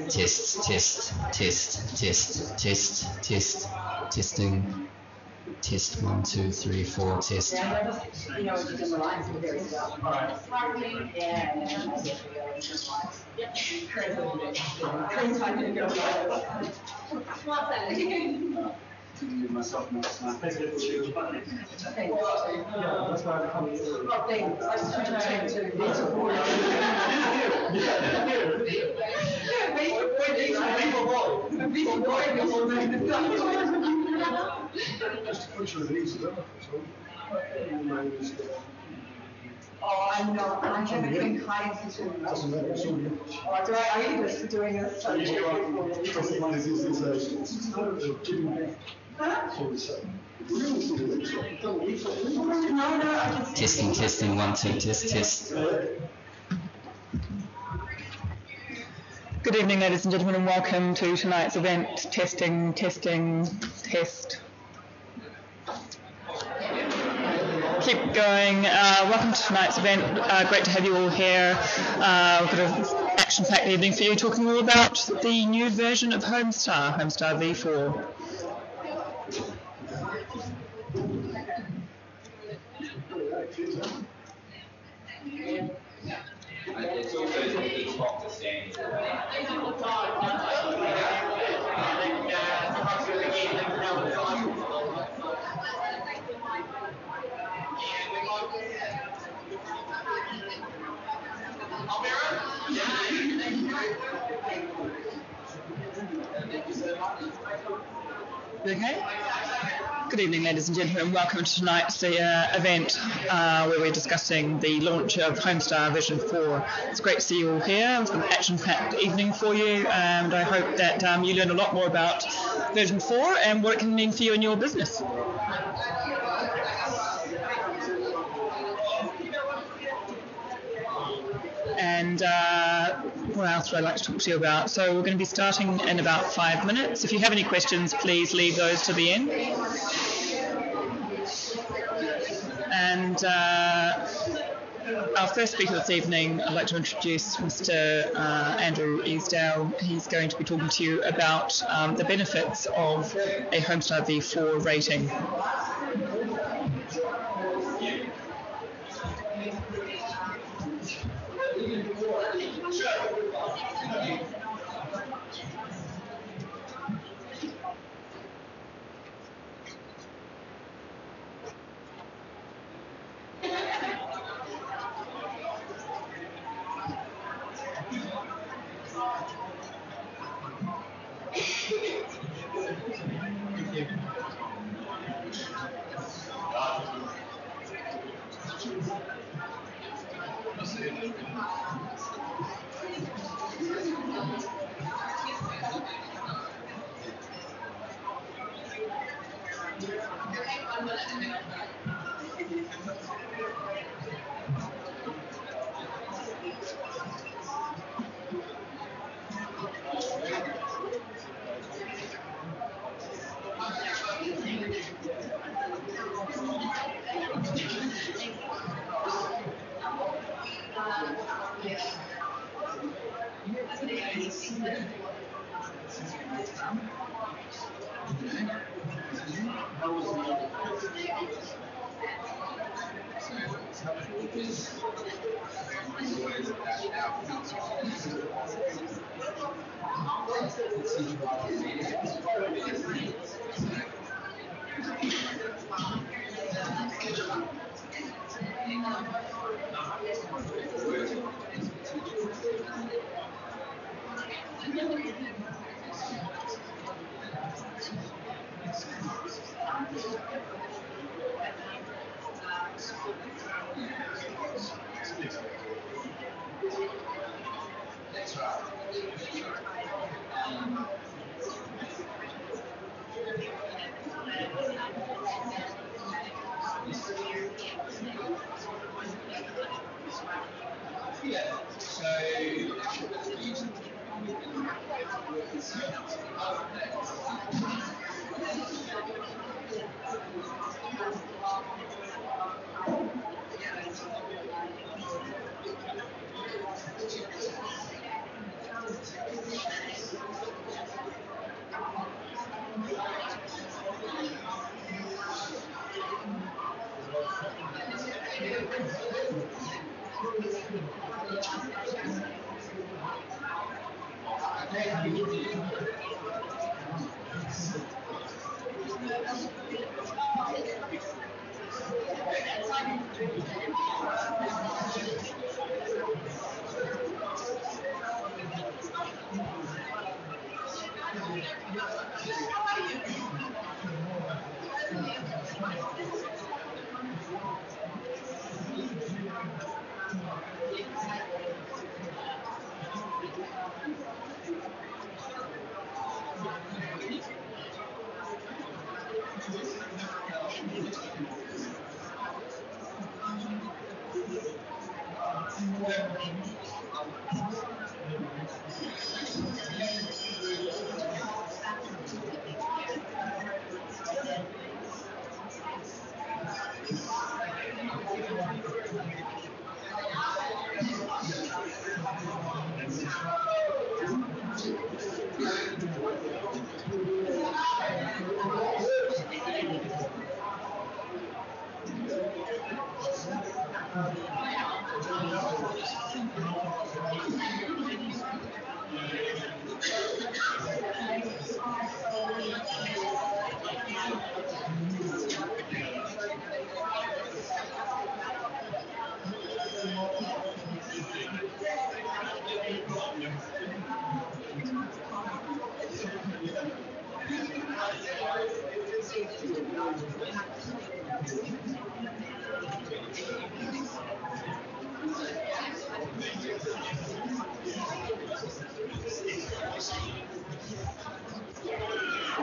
Test, test, test, test, test, test, testing. Test 1, 2, 3, 4, test. Yeah, you know, you can rely on very well. Myself next time. Just a picture of these, is that Oh, I'm not. I haven't been hiding since we were. Oh, I am just doing this. So Testing, testing, 1, 2, test, test. Good evening, ladies and gentlemen, and welcome to tonight's event, Testing, Testing, Test. Keep going. Welcome to tonight's event. Great to have you all here. We've got an action-packed evening for you, talking all about the new version of Homestar V4. It's also the top to stand. Okay. Good evening, ladies and gentlemen, and welcome to tonight's event where we're discussing the launch of Homestar Version 4. It's great to see you all here. It's an action-packed evening for you, and I hope that you learn a lot more about Version 4 and what it can mean for you and your business. And what else would I like to talk to you about? So we're going to be starting in about 5 minutes. If you have any questions, please leave those to the end. And our first speaker this evening, I'd like to introduce Mr. Andrew Easdale. He's going to be talking to you about the benefits of a Homestar V4 rating.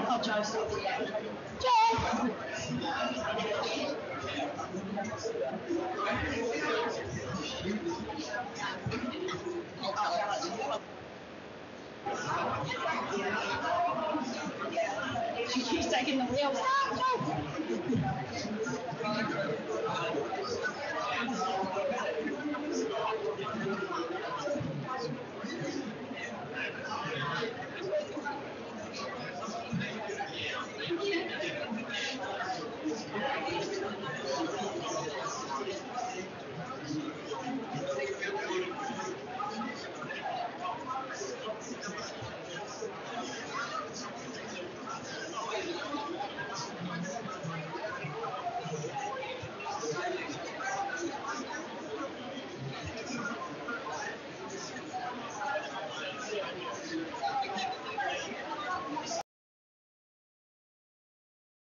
Oh, Joe's still there. Joe! getting the wheels up.